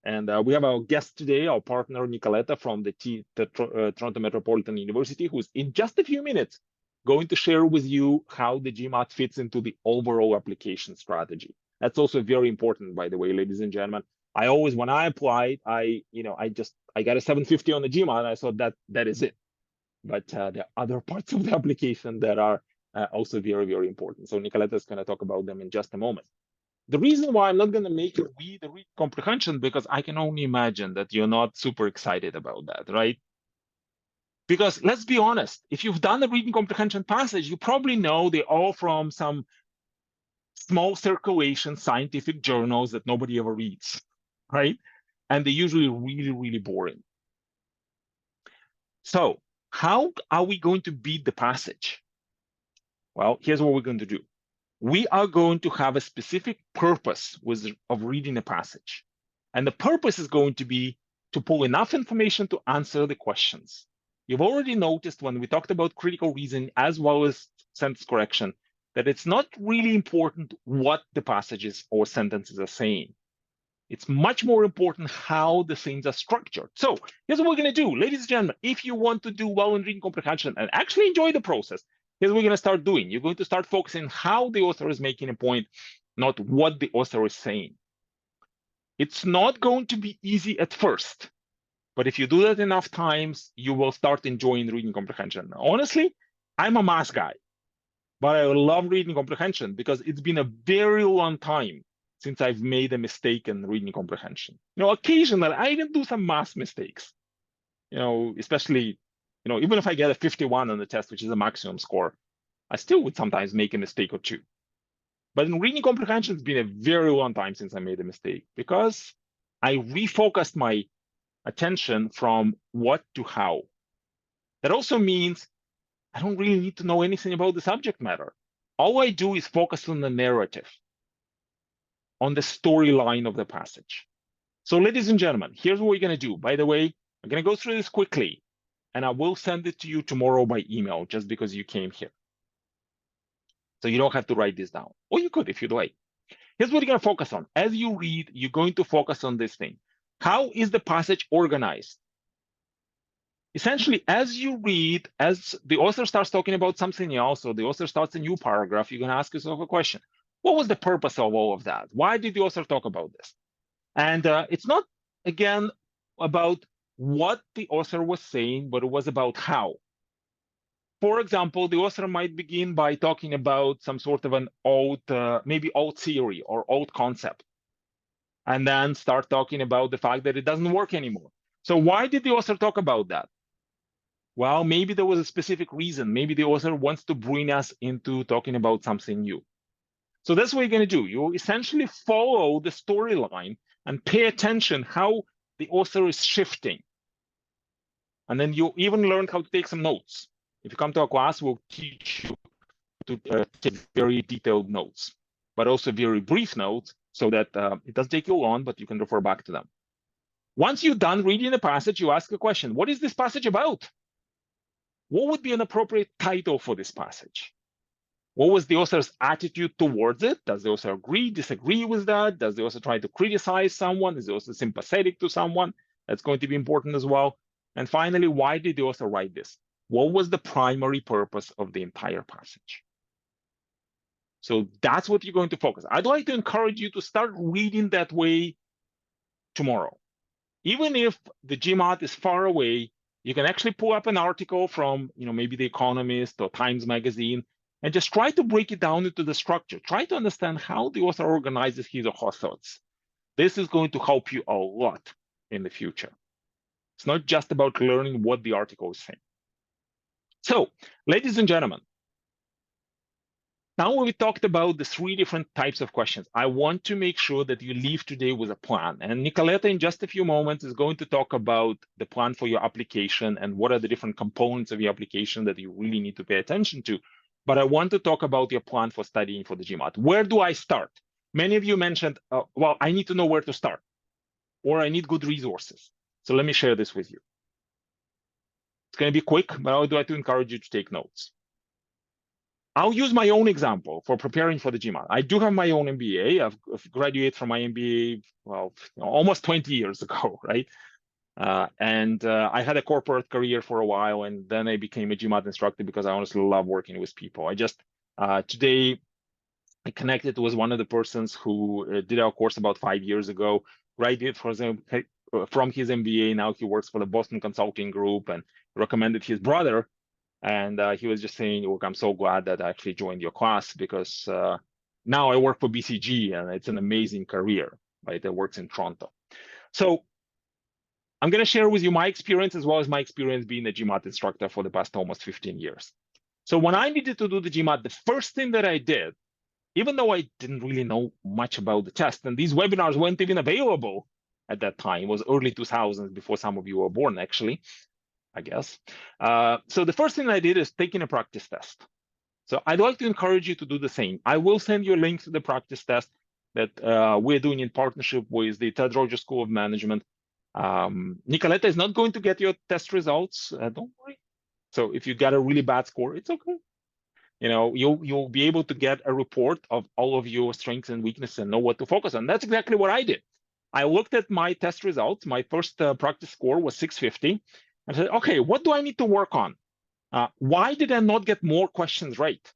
And we have our guest today, our partner, Nicoletta from the Toronto Metropolitan University, who's in just a few minutes going to share with you how the GMAT fits into the overall application strategy. That's also very important, by the way, ladies and gentlemen. I always, when I applied, I got a 750 on the GMAT, and I thought that is it. But there are other parts of the application that are also very, very important. So Nicoletta is going to talk about them in just a moment. The reason why I'm not going to make you read the read comprehension, because I can only imagine that you're not super excited about that, right? Because let's be honest, if you've done the reading comprehension passage, you probably know they're all from some small circulation scientific journals that nobody ever reads, right? And they're usually really, really boring. So how are we going to beat the passage? Well, here's what we're going to do. We are going to have a specific purpose of reading a passage. And the purpose is going to be to pull enough information to answer the questions. You've already noticed when we talked about critical reasoning as well as sentence correction, that it's not really important what the passages or sentences are saying. It's much more important how the things are structured. So here's what we're going to do. Ladies and gentlemen, if you want to do well in reading comprehension and actually enjoy the process, here's what we're going to start doing. You're going to start focusing how the author is making a point, not what the author is saying. It's not going to be easy at first, but if you do that enough times, you will start enjoying reading comprehension. Honestly, I'm a math guy, but I love reading comprehension because it's been a very long time since I've made a mistake in reading comprehension. Occasionally I even do some math mistakes, especially, even if I get a 51 on the test, which is a maximum score, I still would sometimes make a mistake or two. But in reading comprehension, it's been a very long time since I made a mistake because I refocused my attention from what to how. That also means I don't really need to know anything about the subject matter. All I do is focus on the narrative, on the storyline of the passage. So ladies and gentlemen, here's what we're going to do. By the way, I'm going to go through this quickly, and I will send it to you tomorrow by email just because you came here. So you don't have to write this down. Or you could if you'd like. Here's what you're going to focus on. As you read, you're going to focus on this thing. How is the passage organized? Essentially, as you read, as the author starts talking about something else, or the author starts a new paragraph, you're going to ask yourself a question. What was the purpose of all of that? Why did the author talk about this? And it's not, again, about what the author was saying, but it was about how. For example, the author might begin by talking about some sort of an old, maybe old theory or old concept, and then start talking about the fact that it doesn't work anymore. So why did the author talk about that? Well, maybe there was a specific reason. Maybe the author wants to bring us into talking about something new. So that's what you're going to do. You essentially follow the storyline and pay attention how the author is shifting. And then you even learn how to take some notes. If you come to a class, we'll teach you to take very detailed notes, but also very brief notes so that it doesn't take you long, but you can refer back to them. Once you're done reading the passage, you ask a question. What is this passage about? What would be an appropriate title for this passage? What was the author's attitude towards it? Does the author agree, disagree with that? Does the author try to criticize someone? Is the author sympathetic to someone? That's going to be important as well. And finally, why did the author write this? What was the primary purpose of the entire passage? So that's what you're going to focus. I'd like to encourage you to start reading that way tomorrow. Even if the GMAT is far away, you can actually pull up an article from, maybe The Economist or Times Magazine, and just try to break it down into the structure. Try to understand how the author organizes his or her thoughts. This is going to help you a lot in the future. It's not just about learning what the article is saying. So, ladies and gentlemen, now we talked about the 3 different types of questions. I want to make sure that you leave today with a plan. And Nicoletta, in just a few moments, is going to talk about the plan for your application and what are the different components of your application that you really need to pay attention to. But I want to talk about your plan for studying for the GMAT. Where do I start? Many of you mentioned, well, I need to know where to start, or I need good resources. So let me share this with you. It's going to be quick, but I would like to encourage you to take notes. I'll use my own example for preparing for the GMAT. I do have my own MBA. I've graduated from my MBA, well, almost 20 years ago, right? I had a corporate career for a while, and then I became a GMAT instructor because I honestly love working with people. Today, I connected with one of the persons who did our course about 5 years ago, graduated from his MBA. Now he works for the Boston Consulting Group and recommended his brother. And he was just saying, look, I'm so glad that I actually joined your class because now I work for BCG and it's an amazing career, right? That works in Toronto. So I'm going to share with you my experience as well as my experience being a GMAT instructor for the past almost 15 years. So when I needed to do the GMAT, the first thing that I did, even though I didn't really know much about the test, and these webinars weren't even available at that time, it was early 2000s, before some of you were born, actually, I guess. So the first thing I did is taking a practice test. So I'd like to encourage you to do the same. I will send you a link to the practice test that we're doing in partnership with the Ted Rogers School of Management. Nicoletta is not going to get your test results, don't worry. So if you got a really bad score, it's okay. You'll be able to get a report of all of your strengths and weaknesses and know what to focus on. That's exactly what I did. I looked at my test results. My first practice score was 650. I said, okay, what do I need to work on? Why did I not get more questions right?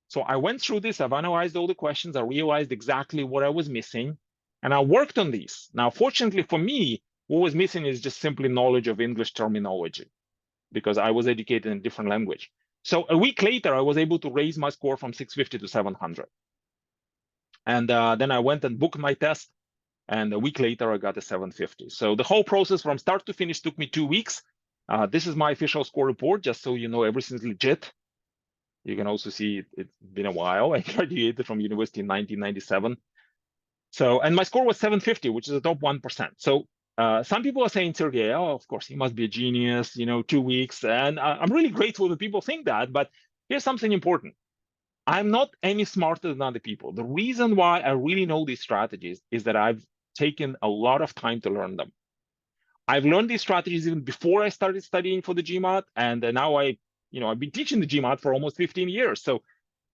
So I went through this, I've analyzed all the questions, I realized exactly what I was missing, and I worked on these. Now, fortunately for me, what was missing is just simply knowledge of English terminology, because I was educated in a different language. So a week later, I was able to raise my score from 650 to 700. And then I went and booked my test, and a week later, I got a 750. So the whole process from start to finish took me 2 weeks. This is my official score report, just so you know everything's legit. You can also see it's been a while. I graduated from university in 1997. So, and my score was 750, which is the top 1%. So some people are saying, Sergey, oh, of course, he must be a genius, 2 weeks. And I'm really grateful that people think that. But here's something important. I'm not any smarter than other people. The reason why I really know these strategies is that I've taken a lot of time to learn them. I've learned these strategies even before I started studying for the GMAT, and now I've been teaching the GMAT for almost 15 years. So,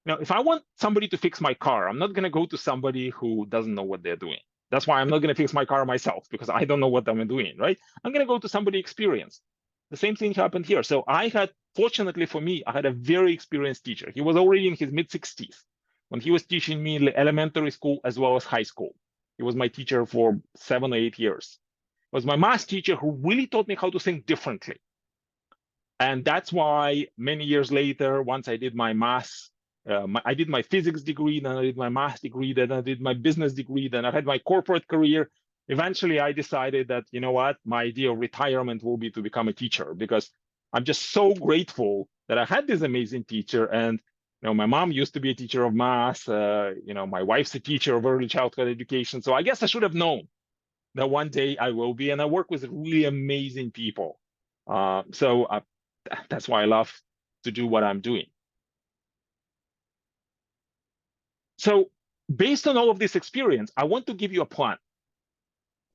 if I want somebody to fix my car, I'm not going to go to somebody who doesn't know what they're doing. That's why I'm not going to fix my car myself, because I don't know what I'm doing, right? I'm going to go to somebody experienced. The same thing happened here. So fortunately for me, I had a very experienced teacher. He was already in his mid-60s when he was teaching me in elementary school as well as high school. He was my teacher for 7 or 8 years. It was my math teacher who really taught me how to think differently. And that's why many years later, once I did my math, I did my physics degree, then I did my math degree, then I did my business degree, then I had my corporate career. Eventually, I decided that, you know what, my idea of retirement will be to become a teacher, because I'm just so grateful that I had this amazing teacher. And my mom used to be a teacher of math. My wife's a teacher of early childhood education. So I guess I should have known that one day I will be. And I work with really amazing people. So that's why I love to do what I'm doing. So based on all of this experience, I want to give you a plan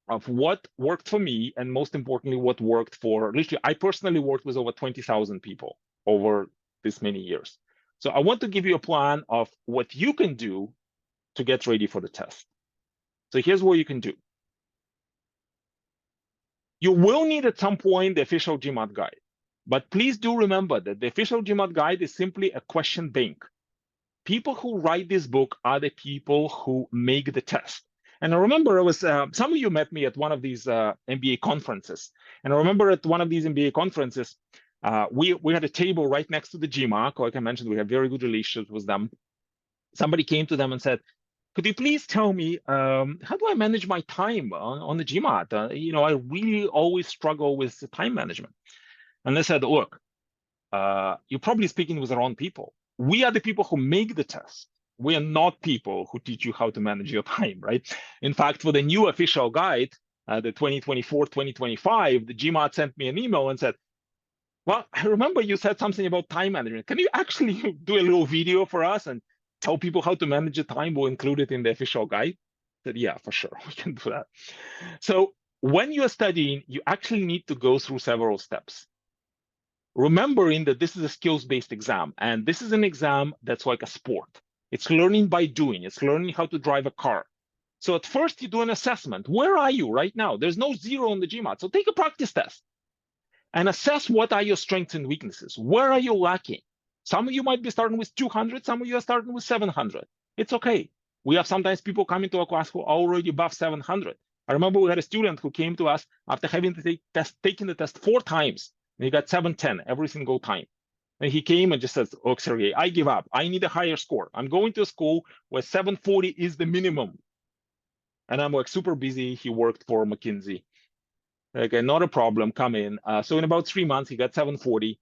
of what worked for me, and most importantly, what worked for, literally, I personally worked with over 20,000 people over this many years. So I want to give you a plan of what you can do to get ready for the test. So here's what you can do. You will need at some point the official GMAT guide, but please do remember that the official GMAT guide is simply a question bank. People who write this book are the people who make the test. And I remember it was some of you met me at one of these MBA conferences. And I remember at one of these MBA conferences, we had a table right next to the GMAT. Like I mentioned, we have very good relationships with them. Somebody came to them and said, could you please tell me, how do I manage my time on the GMAT? I really always struggle with the time management. And they said, look, you're probably speaking with the wrong people. We are the people who make the test. We are not people who teach you how to manage your time, right? In fact, for the new official guide, the 2024-2025, the GMAT sent me an email and said, well, I remember you said something about time management. Can you actually do a little video for us and tell people how to manage the time? We'll include it in the official guide. I said, yeah, for sure, we can do that. So when you're studying, you actually need to go through several steps. Remembering that this is a skills-based exam, and this is an exam that's like a sport. It's learning by doing. It's learning how to drive a car. So at first you do an assessment. Where are you right now? There's no zero on the GMAT. So take a practice test and assess what are your strengths and weaknesses. Where are you lacking? Some of you might be starting with 200. Some of you are starting with 700. It's okay. We have sometimes people coming to our class who are already above 700. I remember we had a student who came to us after having to taking the test 4 times. And he got 710 every single time. And he came and just says, oh, Sergey, I give up. I need a higher score. I'm going to a school where 740 is the minimum. And I'm like super busy. He worked for McKinsey. Okay, not a problem. Come in. So in about 3 months, he got 740.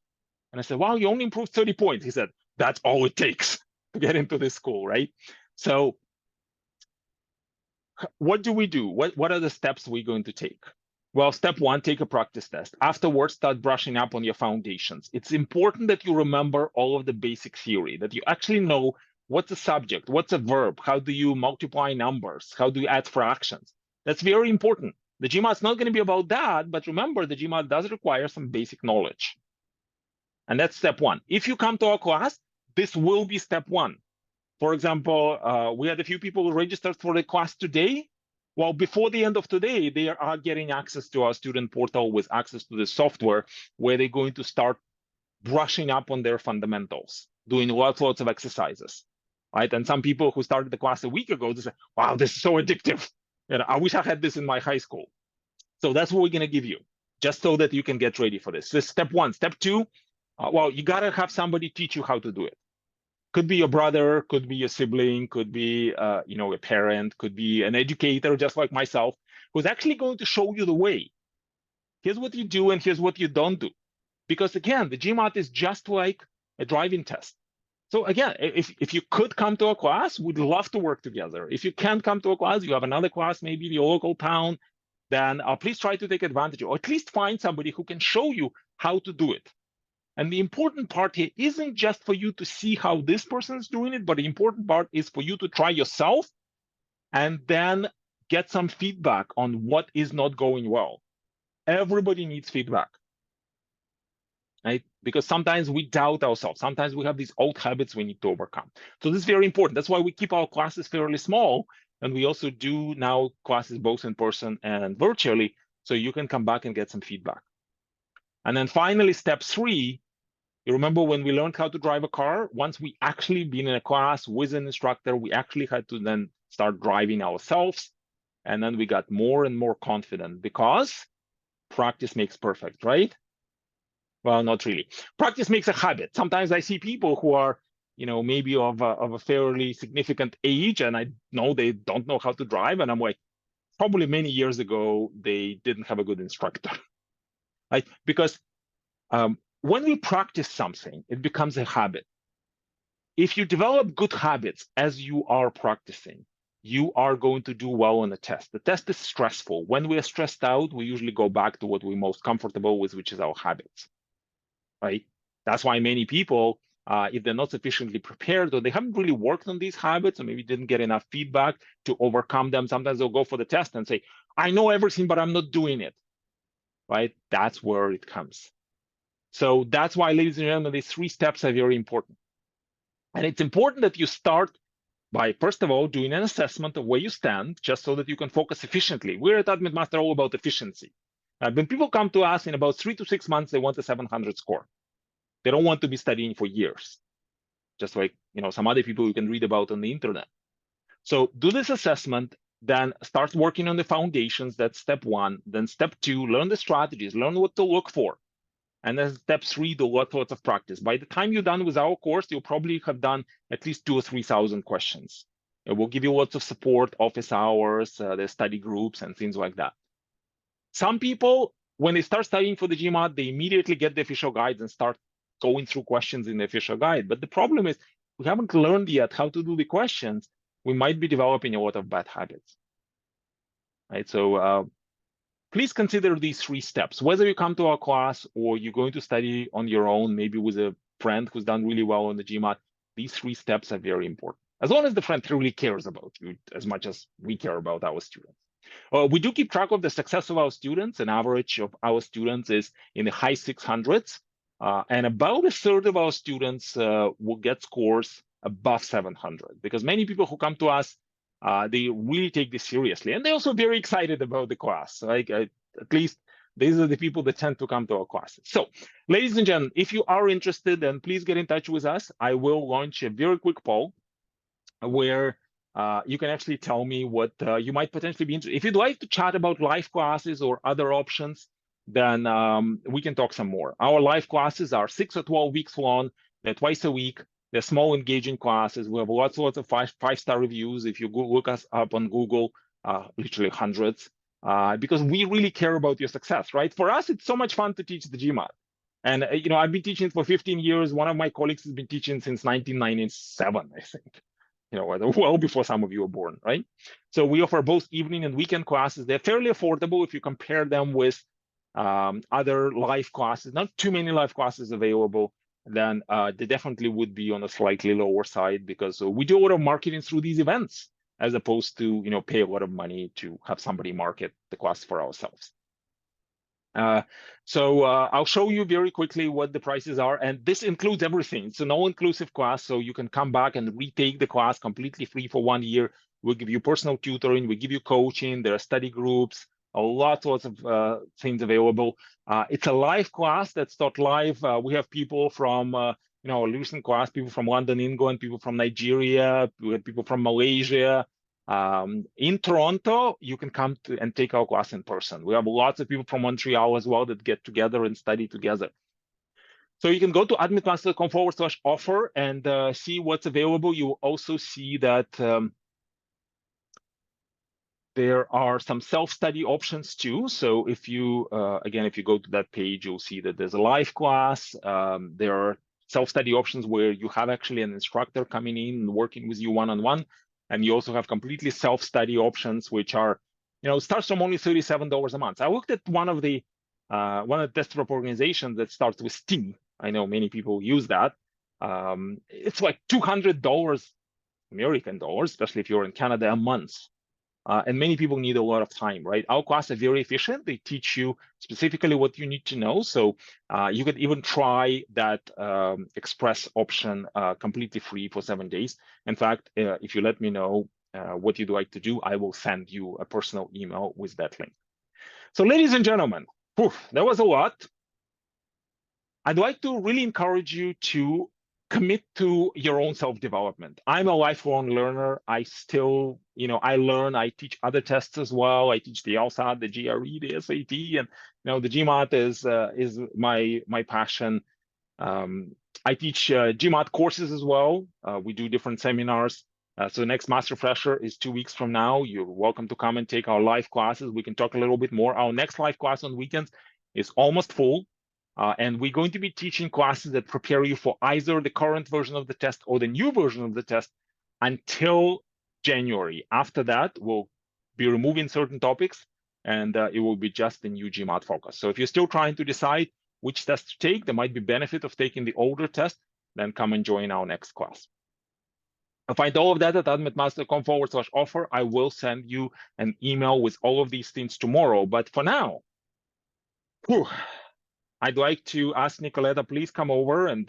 And I said, wow, you only improved 30 points. He said, that's all it takes to get into this school, right? So what do we do? What are the steps we're going to take? Well, step 1, take a practice test. Afterwards, start brushing up on your foundations. It's important that you remember all of the basic theory, that you actually know what's a subject, what's a verb, how do you multiply numbers, how do you add fractions. That's very important. The GMAT is not going to be about that, but remember, the GMAT does require some basic knowledge. And that's step 1. If you come to our class, this will be step 1. For example, we had a few people registered for the class today. Well, before the end of today, they are getting access to our student portal with access to the software where they're going to start brushing up on their fundamentals, doing lots of exercises, right? And some people who started the class a week ago, they say, wow, this is so addictive. I wish I had this in my high school. So that's what we're going to give you, just so that you can get ready for this. So step 1. Step 2, well, you got to have somebody teach you how to do it. Could be your brother, could be your sibling, could be a parent, could be an educator just like myself, who's actually going to show you the way. Here's what you do and here's what you don't do. Because again, the GMAT is just like a driving test. So again, if you could come to a class, we'd love to work together. If you can't come to a class, you have another class, maybe in your local town, then please try to take advantage, or at least find somebody who can show you how to do it. And the important part here isn't just for you to see how this person is doing it, but the important part is for you to try yourself and then get some feedback on what is not going well. Everybody needs feedback, right? Because sometimes we doubt ourselves. Sometimes we have these old habits we need to overcome. So this is very important. That's why we keep our classes fairly small. And we also do now classes both in person and virtually, so you can come back and get some feedback. And then finally, step 3, you remember when we learned how to drive a car? Once we actually been in a class with an instructor, we actually had to then start driving ourselves. And then we got more and more confident because practice makes perfect, right? Well, not really. Practice makes a habit. Sometimes I see people who are, maybe of a fairly significant age, and I know they don't know how to drive, and I'm like, probably many years ago they didn't have a good instructor, right? Because when we practice something, it becomes a habit. If you develop good habits as you are practicing, you are going to do well on the test. The test is stressful. When we are stressed out, we usually go back to what we're most comfortable with, which is our habits, right? That's why many people, if they're not sufficiently prepared or they haven't really worked on these habits or maybe didn't get enough feedback to overcome them, sometimes they'll go for the test and say, I know everything, but I'm not doing it, right? That's where it comes. So that's why, ladies and gentlemen, these 3 steps are very important. And it's important that you start by, first of all, doing an assessment of where you stand, just so that you can focus efficiently. We're at AdmitMaster all about efficiency. When people come to us in about 3 to 6 months, they want a 700 score. They don't want to be studying for years, just like some other people you can read about on the internet. So do this assessment, then start working on the foundations. That's step 1. Then step 2, learn the strategies, learn what to look for. And then step 3, do lots of practice. By the time you're done with our course, you'll probably have done at least 2,000 or 3,000 questions. It will give you lots of support, office hours, there's study groups and things like that. Some people, when they start studying for the GMAT, they immediately get the official guides and start going through questions in the official guide. But the problem is we haven't learned yet how to do the questions. We might be developing a lot of bad habits, right? So please consider these 3 steps. Whether you come to our class or you're going to study on your own, maybe with a friend who's done really well on the GMAT, these 3 steps are very important. As long as the friend really cares about you as much as we care about our students. We do keep track of the success of our students. An average of our students is in the high 600s. And about a third of our students will get scores above 700, because many people who come to us, they really take this seriously, and they're also very excited about the class. Like at least these are the people that tend to come to our classes. So, ladies and gentlemen, if you are interested, then please get in touch with us. I will launch a very quick poll where you can actually tell me what you might potentially be interested. If you'd like to chat about live classes or other options, then we can talk some more. Our live classes are 6 or 12 weeks long. They're twice a week. They're small, engaging classes. We have lots of five-star reviews. If you look us up on Google, literally hundreds, because we really care about your success, right? For us, it's so much fun to teach the GMAT. And I've been teaching for 15 years. One of my colleagues has been teaching since 1997, I think. Well before some of you were born, right? So we offer both evening and weekend classes. They're fairly affordable if you compare them with other live classes. Not too many live classes available. Then they definitely would be on a slightly lower side, because we do a lot of marketing through these events, as opposed to pay a lot of money to have somebody market the class for ourselves. So I'll show you very quickly what the prices are, and this includes everything. It's an all-inclusive class, so you can come back and retake the class completely free for 1 year. We'll give you personal tutoring, we give you coaching, there are study groups, lots of things available. It's a live class that's taught live. We have people from a recent class, people from London, England, people from Nigeria, we have people from Malaysia. In Toronto, you can come to and take our class in person. We have lots of people from Montreal as well that get together and study together. So you can go to admitmaster.com/offer and see what's available. You will also see that there are some self-study options too. So if you, again, if you go to that page, you'll see that there's a live class. There are self-study options where you have actually an instructor coming in and working with you one-on-one. And you also have completely self-study options, which are, starts from only $37 a month. I looked at one of the test prep organizations that starts with STEAM. I know many people use that. It's like $200 American dollars, especially if you're in Canada, a month. And many people need a lot of time, right? Our classes are very efficient. They teach you specifically what you need to know. So you could even try that express option completely free for 7 days. In fact, if you let me know what you'd like to do, I will send you a personal email with that link. So ladies and gentlemen, that was a lot. I'd like to really encourage you to commit to your own self-development. I'm a lifelong learner. I still, I learn. I teach other tests as well. I teach the LSAT, the GRE, the SAT, and the GMAT is my passion. I teach GMAT courses as well. We do different seminars. So the next Master Fresher is 2 weeks from now. You're welcome to come and take our live classes. We can talk a little bit more. Our next live class on weekends is almost full. And we're going to be teaching classes that prepare you for either the current version of the test or the new version of the test until January. After that, we'll be removing certain topics, and it will be just the new GMAT focus. So if you're still trying to decide which test to take, there might be benefit of taking the older test, then come and join our next class. I'll find all of that at admitmaster.com/offer. I will send you an email with all of these things tomorrow. But for now, I'd like to ask Nicoletta, please come over and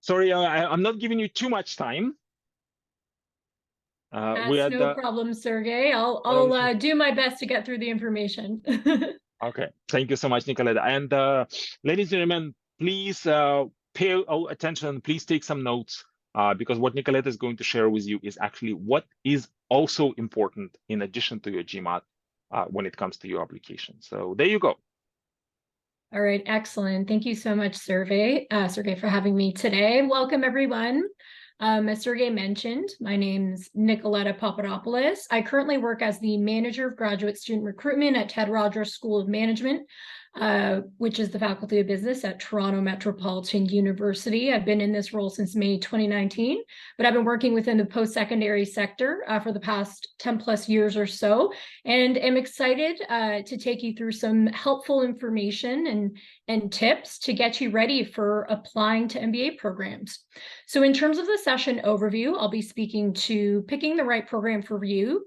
sorry, I'm not giving you too much time. That's no problem, Sergey. I'll do my best to get through the information. Okay, thank you so much, Nicoletta. And ladies and gentlemen, please pay attention. Please take some notes because what Nicoletta is going to share with you is actually what is also important in addition to your GMAT when it comes to your application. So there you go. All right, excellent. Thank you so much, Sergey, for having me today. Welcome, everyone. As Sergey mentioned, my name's Nicoletta Papadopoulos. I currently work as the Manager of Graduate Student Recruitment at Ted Rogers School of Management, which is the Faculty of Business at Toronto Metropolitan University. I've been in this role since May 2019, but I've been working within the post-secondary sector for the past 10 plus years or so, and am excited to take you through some helpful information and tips to get you ready for applying to MBA programs. So in terms of the session overview, I'll be speaking to picking the right program for you.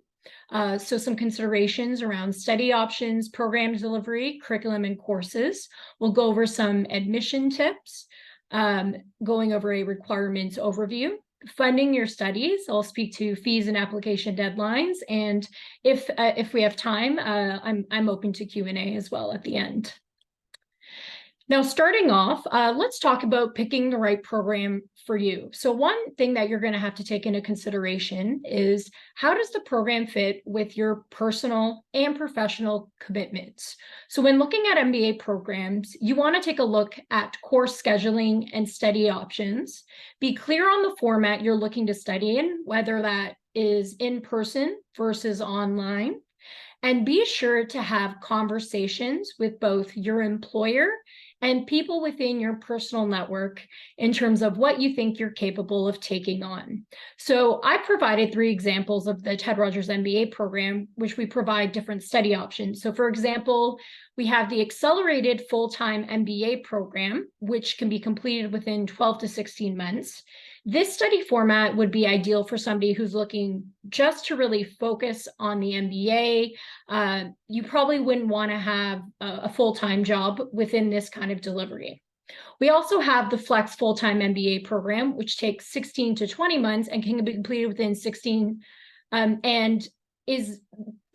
So some considerations around study options, program delivery, curriculum, and courses. We'll go over some admission tips, going over a requirements overview, funding your studies. I'll speak to fees and application deadlines. And if we have time, I'm open to Q&A as well at the end. Now, starting off, let's talk about picking the right program for you. So one thing that you're going to have to take into consideration is how does the program fit with your personal and professional commitments? So when looking at MBA programs, you want to take a look at course scheduling and study options. Be clear on the format you're looking to study in, whether that is in person versus online. And be sure to have conversations with both your employer and people within your personal network in terms of what you think you're capable of taking on. So I provided 3 examples of the Ted Rogers MBA program, which we provide different study options. So for example, we have the accelerated full-time MBA program, which can be completed within 12 to 16 months. This study format would be ideal for somebody who's looking just to really focus on the MBA. You probably wouldn't want to have a full-time job within this kind of delivery. We also have the Flex Full-Time MBA program, which takes 16 to 20 months and can be completed within 16 and is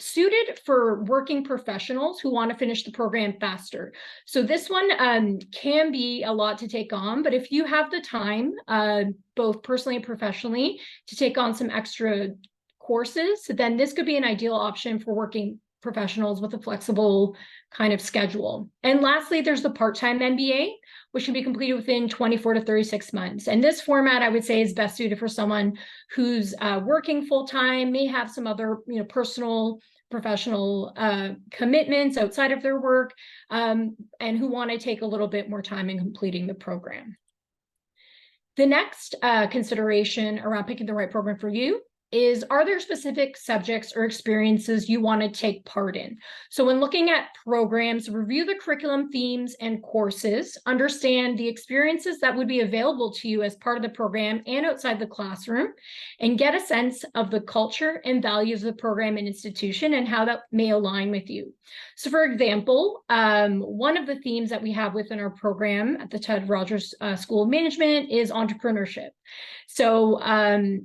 suited for working professionals who want to finish the program faster. So this one can be a lot to take on, but if you have the time, both personally and professionally, to take on some extra courses, then this could be an ideal option for working professionals with a flexible kind of schedule. And lastly, there's the part-time MBA, which can be completed within 24 to 36 months. And this format, I would say, is best suited for someone who's working full-time, may have some other, personal, professional commitments outside of their work, and who want to take a little bit more time in completing the program. The next consideration around picking the right program for you is, are there specific subjects or experiences you want to take part in? So when looking at programs, review the curriculum themes and courses, understand the experiences that would be available to you as part of the program and outside the classroom, and get a sense of the culture and values of the program and institution and how that may align with you. So for example, one of the themes that we have within our program at the Ted Rogers School of Management is entrepreneurship. So,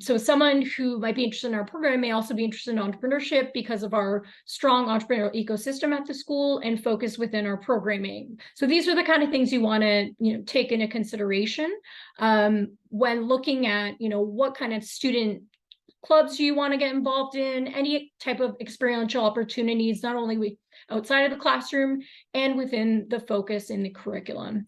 so someone who might be interested in our program may also be interested in entrepreneurship because of our strong entrepreneurial ecosystem at the school and focus within our programming. So these are the kind of things you want to, take into consideration when looking at, what kind of student clubs you want to get involved in, any type of experiential opportunities, not only outside of the classroom and within the focus in the curriculum.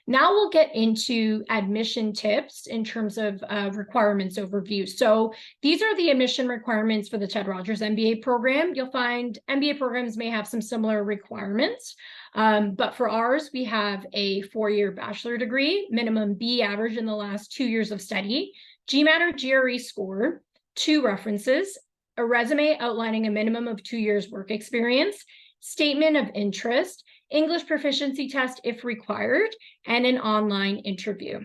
Now we'll get into admission tips in terms of requirements overview. So these are the admission requirements for the Ted Rogers MBA program. You'll find MBA programs may have some similar requirements, but for ours, we have a 4-year bachelor degree, minimum B average in the last 2 years of study, GMAT or GRE score, 2 references, a resume outlining a minimum of 2 years work experience, statement of interest, English proficiency test if required, and an online interview.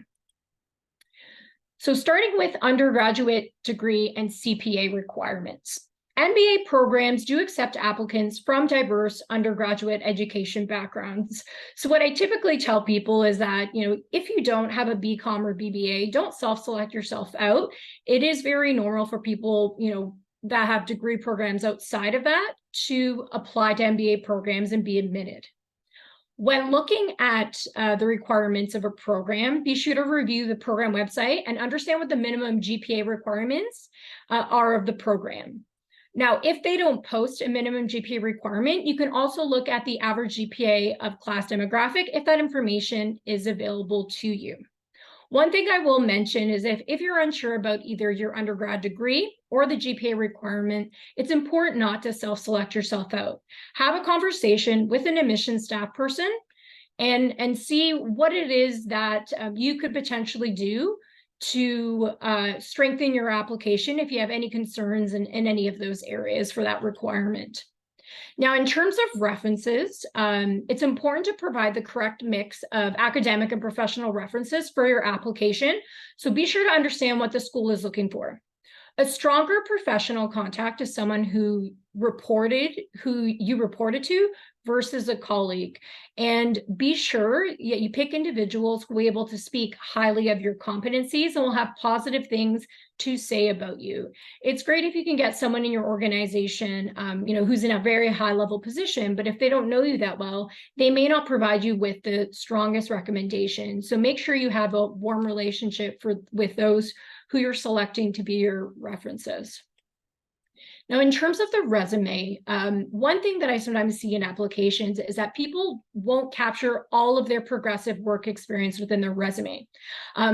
So starting with undergraduate degree and CPA requirements. MBA programs do accept applicants from diverse undergraduate education backgrounds. So what I typically tell people is that, if you don't have a BCom or BBA, don't self-select yourself out. It is very normal for people, that have degree programs outside of that to apply to MBA programs and be admitted. When looking at the requirements of a program, be sure to review the program website and understand what the minimum GPA requirements are of the program. Now, if they don't post a minimum GPA requirement, you can also look at the average GPA of class demographic if that information is available to you. One thing I will mention is if you're unsure about either your undergrad degree or the GPA requirement, it's important not to self-select yourself out. Have a conversation with an admissions staff person and see what it is that you could potentially do to strengthen your application if you have any concerns in any of those areas for that requirement. Now, in terms of references, it's important to provide the correct mix of academic and professional references for your application. So be sure to understand what the school is looking for. A stronger professional contact is someone who you reported to versus a colleague. And be sure you pick individuals who will be able to speak highly of your competencies and will have positive things to say about you. It's great if you can get someone in your organization, who's in a very high level position, but if they don't know you that well, they may not provide you with the strongest recommendation. So make sure you have a warm relationship with those who you're selecting to be your references. Now, in terms of the resume, one thing that I sometimes see in applications is that people won't capture all of their progressive work experience within their resume.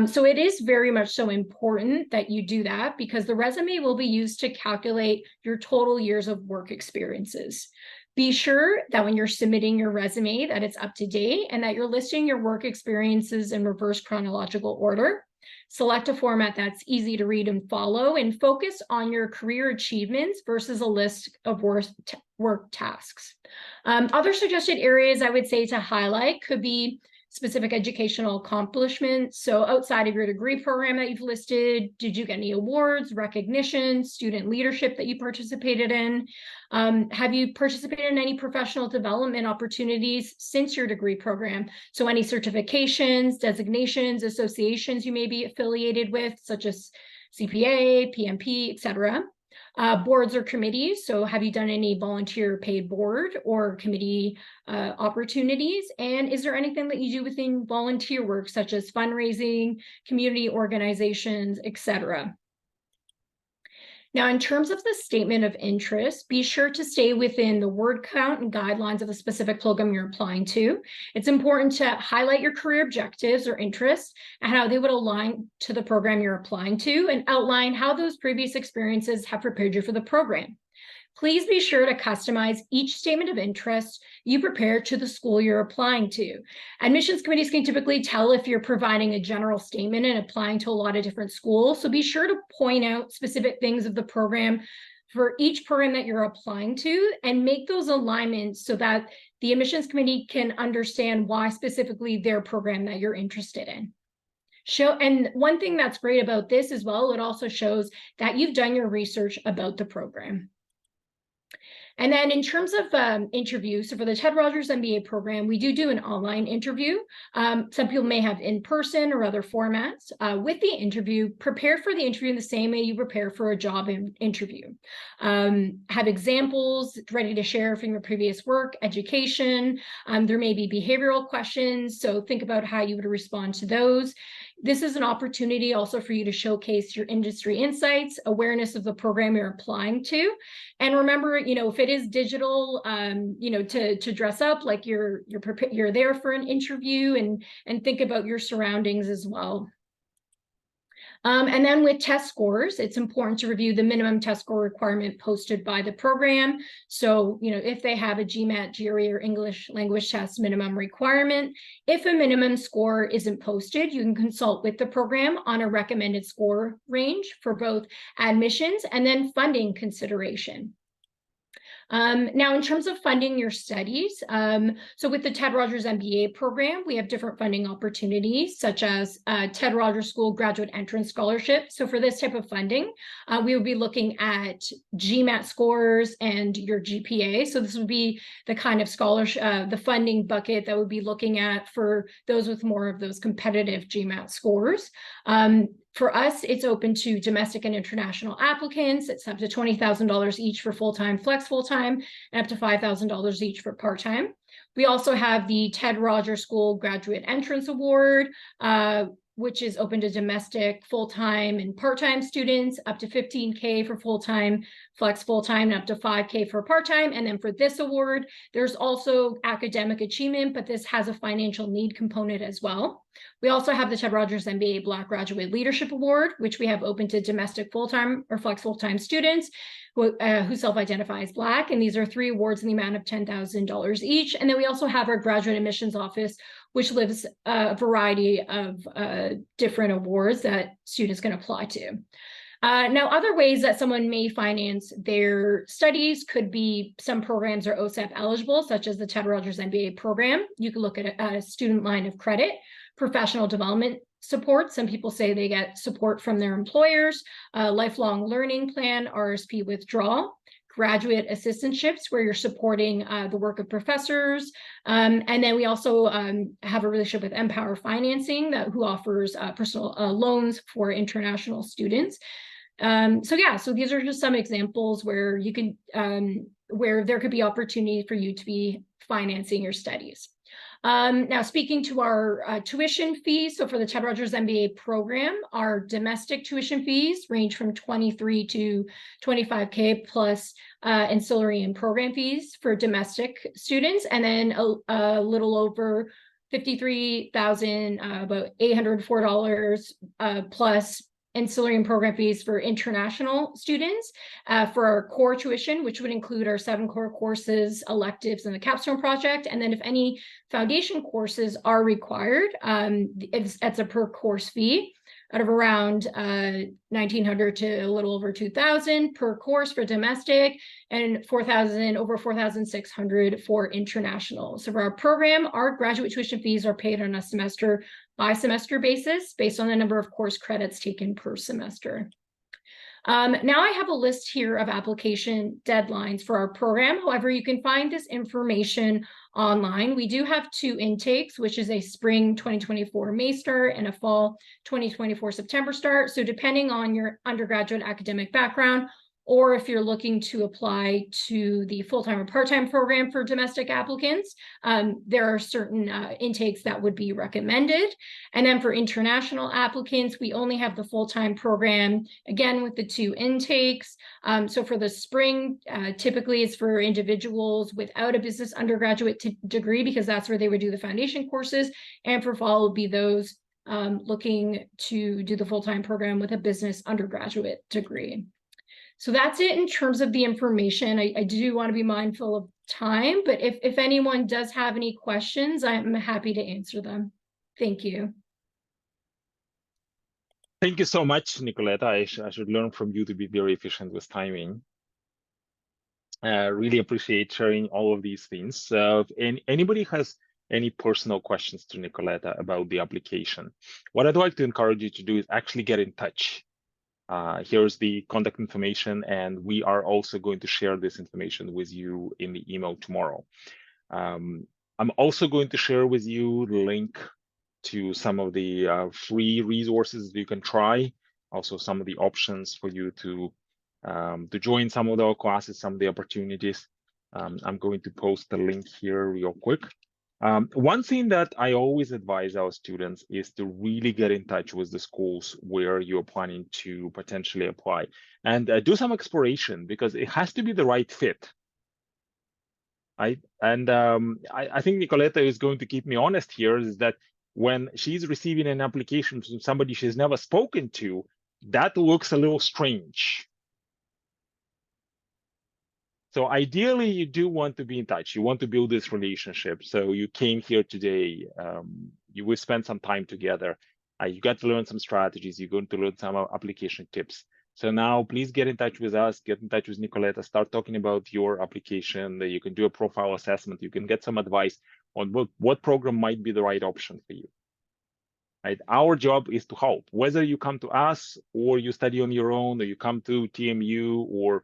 So it is very much so important that you do that because the resume will be used to calculate your total years of work experiences. Be sure that when you're submitting your resume that it's up to date and that you're listing your work experiences in reverse chronological order. Select a format that's easy to read and follow and focus on your career achievements versus a list of work tasks. Other suggested areas I would say to highlight could be specific educational accomplishments. So outside of your degree program that you've listed, did you get any awards, recognition, student leadership that you participated in? Have you participated in any professional development opportunities since your degree program? So any certifications, designations, associations you may be affiliated with, such as CPA, PMP, etc. Boards or committees. So have you done any volunteer paid board or committee opportunities? And is there anything that you do within volunteer work, such as fundraising, community organizations, etc.? Now, in terms of the statement of interest, be sure to stay within the word count and guidelines of the specific program you're applying to. It's important to highlight your career objectives or interests and how they would align to the program you're applying to and outline how those previous experiences have prepared you for the program. Please be sure to customize each statement of interest you prepare to the school you're applying to. Admissions committees can typically tell if you're providing a general statement and applying to a lot of different schools. So be sure to point out specific things of the program for each program that you're applying to and make those alignments so that the admissions committee can understand why specifically their program that you're interested in. And one thing that's great about this as well, it also shows that you've done your research about the program. And then in terms of interviews, so for the Ted Rogers MBA program, we do an online interview. Some people may have in-person or other formats. With the interview, prepare for the interview in the same way you prepare for a job interview. Have examples ready to share from your previous work, education. There may be behavioral questions, so think about how you would respond to those. This is an opportunity also for you to showcase your industry insights, awareness of the program you're applying to. And remember, if it is digital, to dress up like you're there for an interview, and think about your surroundings as well. And then with test scores, it's important to review the minimum test score requirement posted by the program. So, if they have a GMAT, GRE, or English language test minimum requirement, if a minimum score isn't posted, you can consult with the program on a recommended score range for both admissions and then funding consideration. Now, in terms of funding your studies, so with the Ted Rogers MBA program, we have different funding opportunities, such as Ted Rogers School Graduate Entrance Scholarship. So for this type of funding, we will be looking at GMAT scores and your GPA. So this would be the kind of scholarship, the funding bucket that would be looking at for those with more of those competitive GMAT scores. For us, it's open to domestic and international applicants. It's up to $20,000 each for full-time, flex full-time, and up to $5,000 each for part-time. We also have the Ted Rogers School Graduate Entrance Award, which is open to domestic, full-time, and part-time students, up to $15K for full-time, flex full-time, and up to $5K for part-time. And then for this award, there's also academic achievement, but this has a financial need component as well. We also have the Ted Rogers MBA Black Graduate Leadership Award, which we have open to domestic full-time or flex full-time students who self-identify as Black. And these are 3 awards in the amount of $10,000 each. And then we also have our graduate admissions office, which lives a variety of different awards that students can apply to. Now, other ways that someone may finance their studies could be some programs are OSAP eligible, such as the Ted Rogers MBA program. You can look at a student line of credit, professional development support. Some people say they get support from their employers, lifelong learning plan, RSP withdrawal, graduate assistantships where you're supporting the work of professors. And then we also have a relationship with Empower Financing who offers personal loans for international students. So these are just some examples where you could, where there could be opportunity for you to be financing your studies. Now, speaking to our tuition fees, so for the Ted Rogers MBA program, our domestic tuition fees range from $23,000 to $25K plus ancillary and program fees for domestic students, and then a little over $53,000, about $804 plus ancillary and program fees for international students for our core tuition, which would include our 7 core courses, electives, and the capstone project. And then if any foundation courses are required, it's a per course fee out of around $1,900 to a little over $2,000 per course for domestic, and over $4,600 for international. So for our program, our graduate tuition fees are paid on a semester by semester basis based on the number of course credits taken per semester. Now I have a list here of application deadlines for our program. However, you can find this information online. We do have 2 intakes, which is a spring 2024 May start and a fall 2024 September start. So depending on your undergraduate academic background, or if you're looking to apply to the full-time or part-time program for domestic applicants, there are certain intakes that would be recommended. And then for international applicants, we only have the full-time program, again, with the 2 intakes. So for the spring, typically it's for individuals without a business undergraduate degree, because that's where they would do the foundation courses. And for fall would be those looking to do the full-time program with a business undergraduate degree. So that's it in terms of the information. I do want to be mindful of time, but if anyone does have any questions, I'm happy to answer them. Thank you. Thank you so much, Nicoletta. I should learn from you to be very efficient with timing. Really appreciate sharing all of these things. So if anybody has any personal questions to Nicoletta about the application, what I'd like to encourage you to do is actually get in touch. Here's the contact information, and we are also going to share this information with you in the email tomorrow. I'm also going to share with you the link to some of the free resources that you can try, also some of the options for you to join some of our classes, some of the opportunities. I'm going to post the link here real quick. One thing that I always advise our students is to really get in touch with the schools where you're planning to potentially apply, and do some exploration, because it has to be the right fit. I think Nicoletta is going to keep me honest here, is that when she's receiving an application from somebody she's never spoken to, that looks a little strange. So ideally, you do want to be in touch. You want to build this relationship. So you came here today. You will spend some time together. You got to learn some strategies. You're going to learn some application tips. So now please get in touch with us, get in touch with Nicoletta, start talking about your application. You can do a profile assessment. You can get some advice on what program might be the right option for you. Right? Our job is to help, whether you come to us or you study on your own, or you come to TMU, or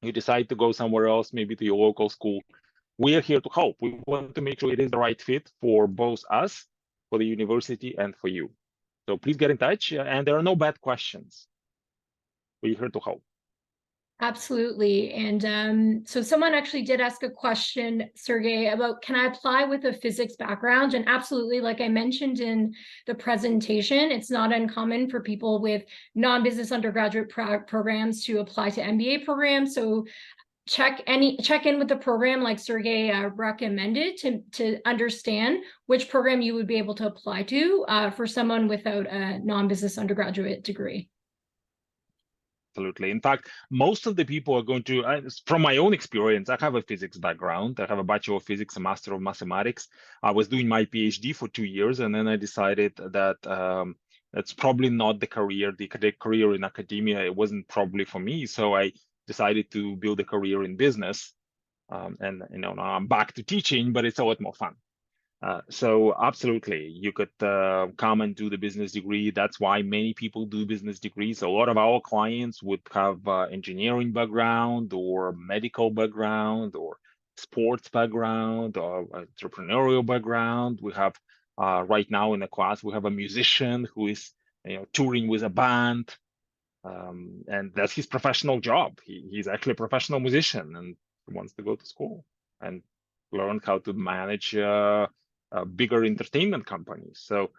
you decide to go somewhere else, maybe to your local school. We are here to help. We want to make sure it is the right fit for both us, for the university, and for you. So please get in touch, and there are no bad questions. We're here to help. Absolutely. And so someone actually did ask a question, Sergey, about can I apply with a physics background? And absolutely, like I mentioned in the presentation, it's not uncommon for people with non-business undergraduate programs to apply to MBA programs. So check in with the program like Sergey recommended to understand which program you would be able to apply to for someone without a non-business undergraduate degree. Absolutely. In fact, most of the people are going to, from my own experience, I have a physics background. I have a Bachelor of Physics, a Master of Mathematics. I was doing my PhD for 2 years, and then I decided that that's probably not the career, the career in academia. It wasn't probably for me. So I decided to build a career in business. And now I'm back to teaching, but it's a lot more fun. So absolutely, you could come and do the business degree. That's why many people do business degrees. A lot of our clients would have engineering background, or medical background, or sports background, or entrepreneurial background. We have right now in the class, we have a musician who is touring with a band, and that's his professional job. He's actually a professional musician, and he wants to go to school and learn how to manage bigger entertainment companies. So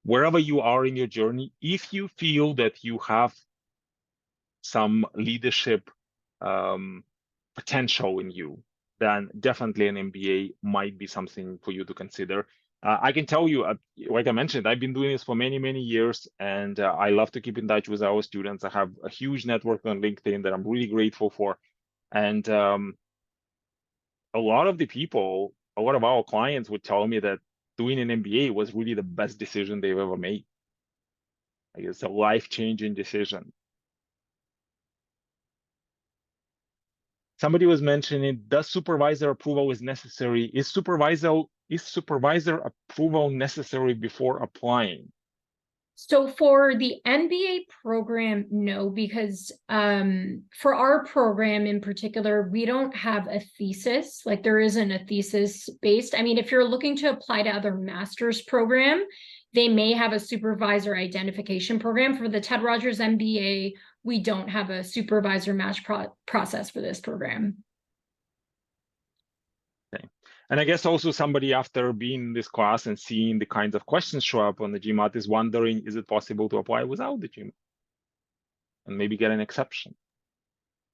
wherever you are in your journey, if you feel that you have some leadership potential in you, then definitely an MBA might be something for you to consider. I can tell you, like I mentioned, I've been doing this for many, many years, and I love to keep in touch with our students. I have a huge network on LinkedIn that I'm really grateful for. And a lot of the people, a lot of our clients would tell me that doing an MBA was really the best decision they've ever made. Like, it's a life-changing decision. Somebody was mentioning, does supervisor approval is necessary? Is supervisor approval necessary before applying? So for the MBA program, no, because for our program in particular, we don't have a thesis. Like there isn't a thesis based. I mean, if you're looking to apply to other master's program, they may have a supervisor identification program. For the Ted Rogers MBA, we don't have a supervisor match process for this program. Okay. And I guess also somebody, after being in this class and seeing the kinds of questions show up on the GMAT, is wondering, is it possible to apply without the GMAT and maybe get an exception?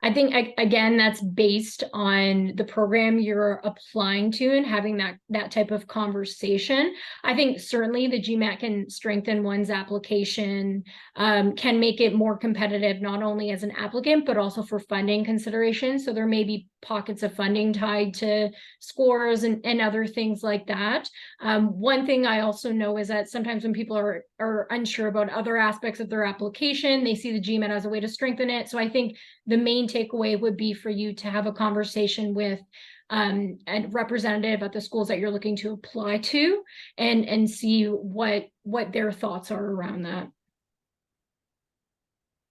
I think, again, that's based on the program you're applying to and having that type of conversation. I think certainly the GMAT can strengthen one's application, can make it more competitive, not only as an applicant, but also for funding considerations. So there may be pockets of funding tied to scores and other things like that. One thing I also know is that sometimes when people are unsure about other aspects of their application, they see the GMAT as a way to strengthen it. So I think the main takeaway would be for you to have a conversation with a representative at the schools that you're looking to apply to and see what their thoughts are around that.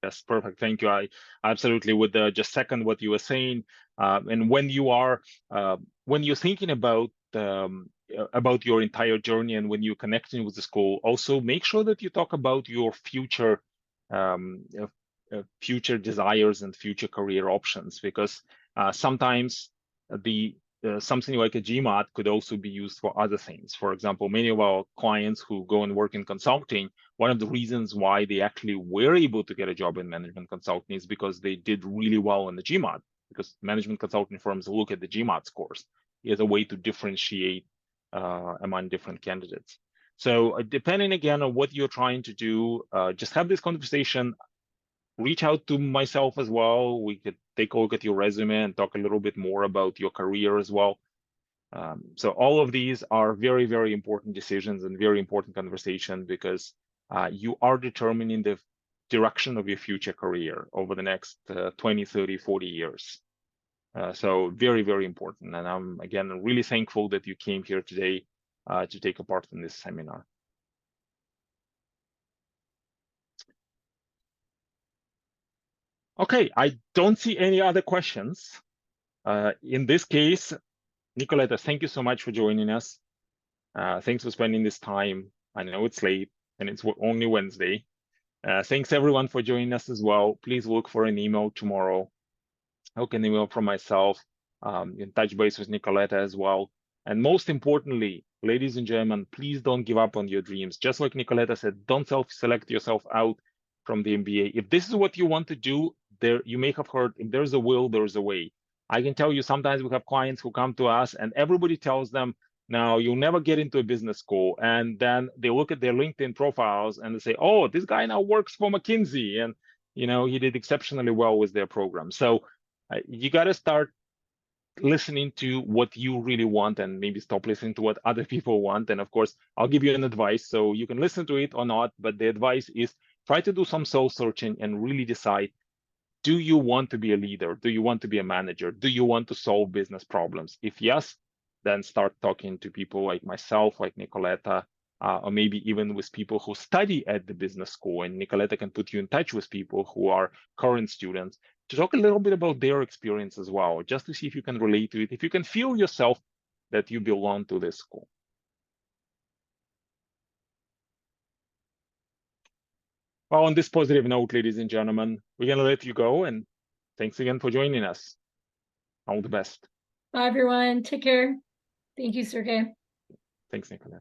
Yes, perfect. Thank you. I absolutely would just second what you were saying. And when you're thinking about your entire journey and when you're connecting with the school, also make sure that you talk about your future desires and future career options, because sometimes the something like a GMAT could also be used for other things. For example, many of our clients who go and work in consulting, one of the reasons why they actually were able to get a job in management consulting is because they did really well in the GMAT, because management consulting firms look at the GMAT scores as a way to differentiate among different candidates. So depending again on what you're trying to do, just have this conversation, reach out to myself as well. We could take a look at your resume and talk a little bit more about your career as well. So all of these are very, very important decisions and very important conversation, because you are determining the direction of your future career over the next 20, 30, 40 years. So very, very important. And I'm, again, really thankful that you came here today to take a part in this seminar. Okay, I don't see any other questions. In this case, Nicoletta, thank you so much for joining us. Thanks for spending this time. I know it's late and it's only Wednesday. Thanks everyone for joining us as well. Please look for an email tomorrow. Look an email from myself, in touch base with Nicoletta as well. And most importantly, ladies and gentlemen, please don't give up on your dreams. Just like Nicoletta said, don't self-select yourself out from the MBA. If this is what you want to do, there you may have heard, if there's a will, there's a way. I can tell you sometimes we have clients who come to us and everybody tells them, now you'll never get into a business school. And then they look at their LinkedIn profiles and they say, oh, this guy now works for McKinsey. And he did exceptionally well with their program. So you got to start listening to what you really want and maybe stop listening to what other people want. And of course, I'll give you an advice, so you can listen to it or not, but the advice is try to do some soul searching and really decide, do you want to be a leader? Do you want to be a manager? Do you want to solve business problems? If yes, then start talking to people like myself, like Nicoletta, or maybe even with people who study at the business school. And Nicoletta can put you in touch with people who are current students to talk a little bit about their experience as well, just to see if you can relate to it, if you can feel yourself that you belong to this school. Well, on this positive note, ladies and gentlemen, we're going to let you go. And thanks again for joining us. All the best. Bye, everyone. Take care. Thank you, Sergey. Thanks, Nicolette.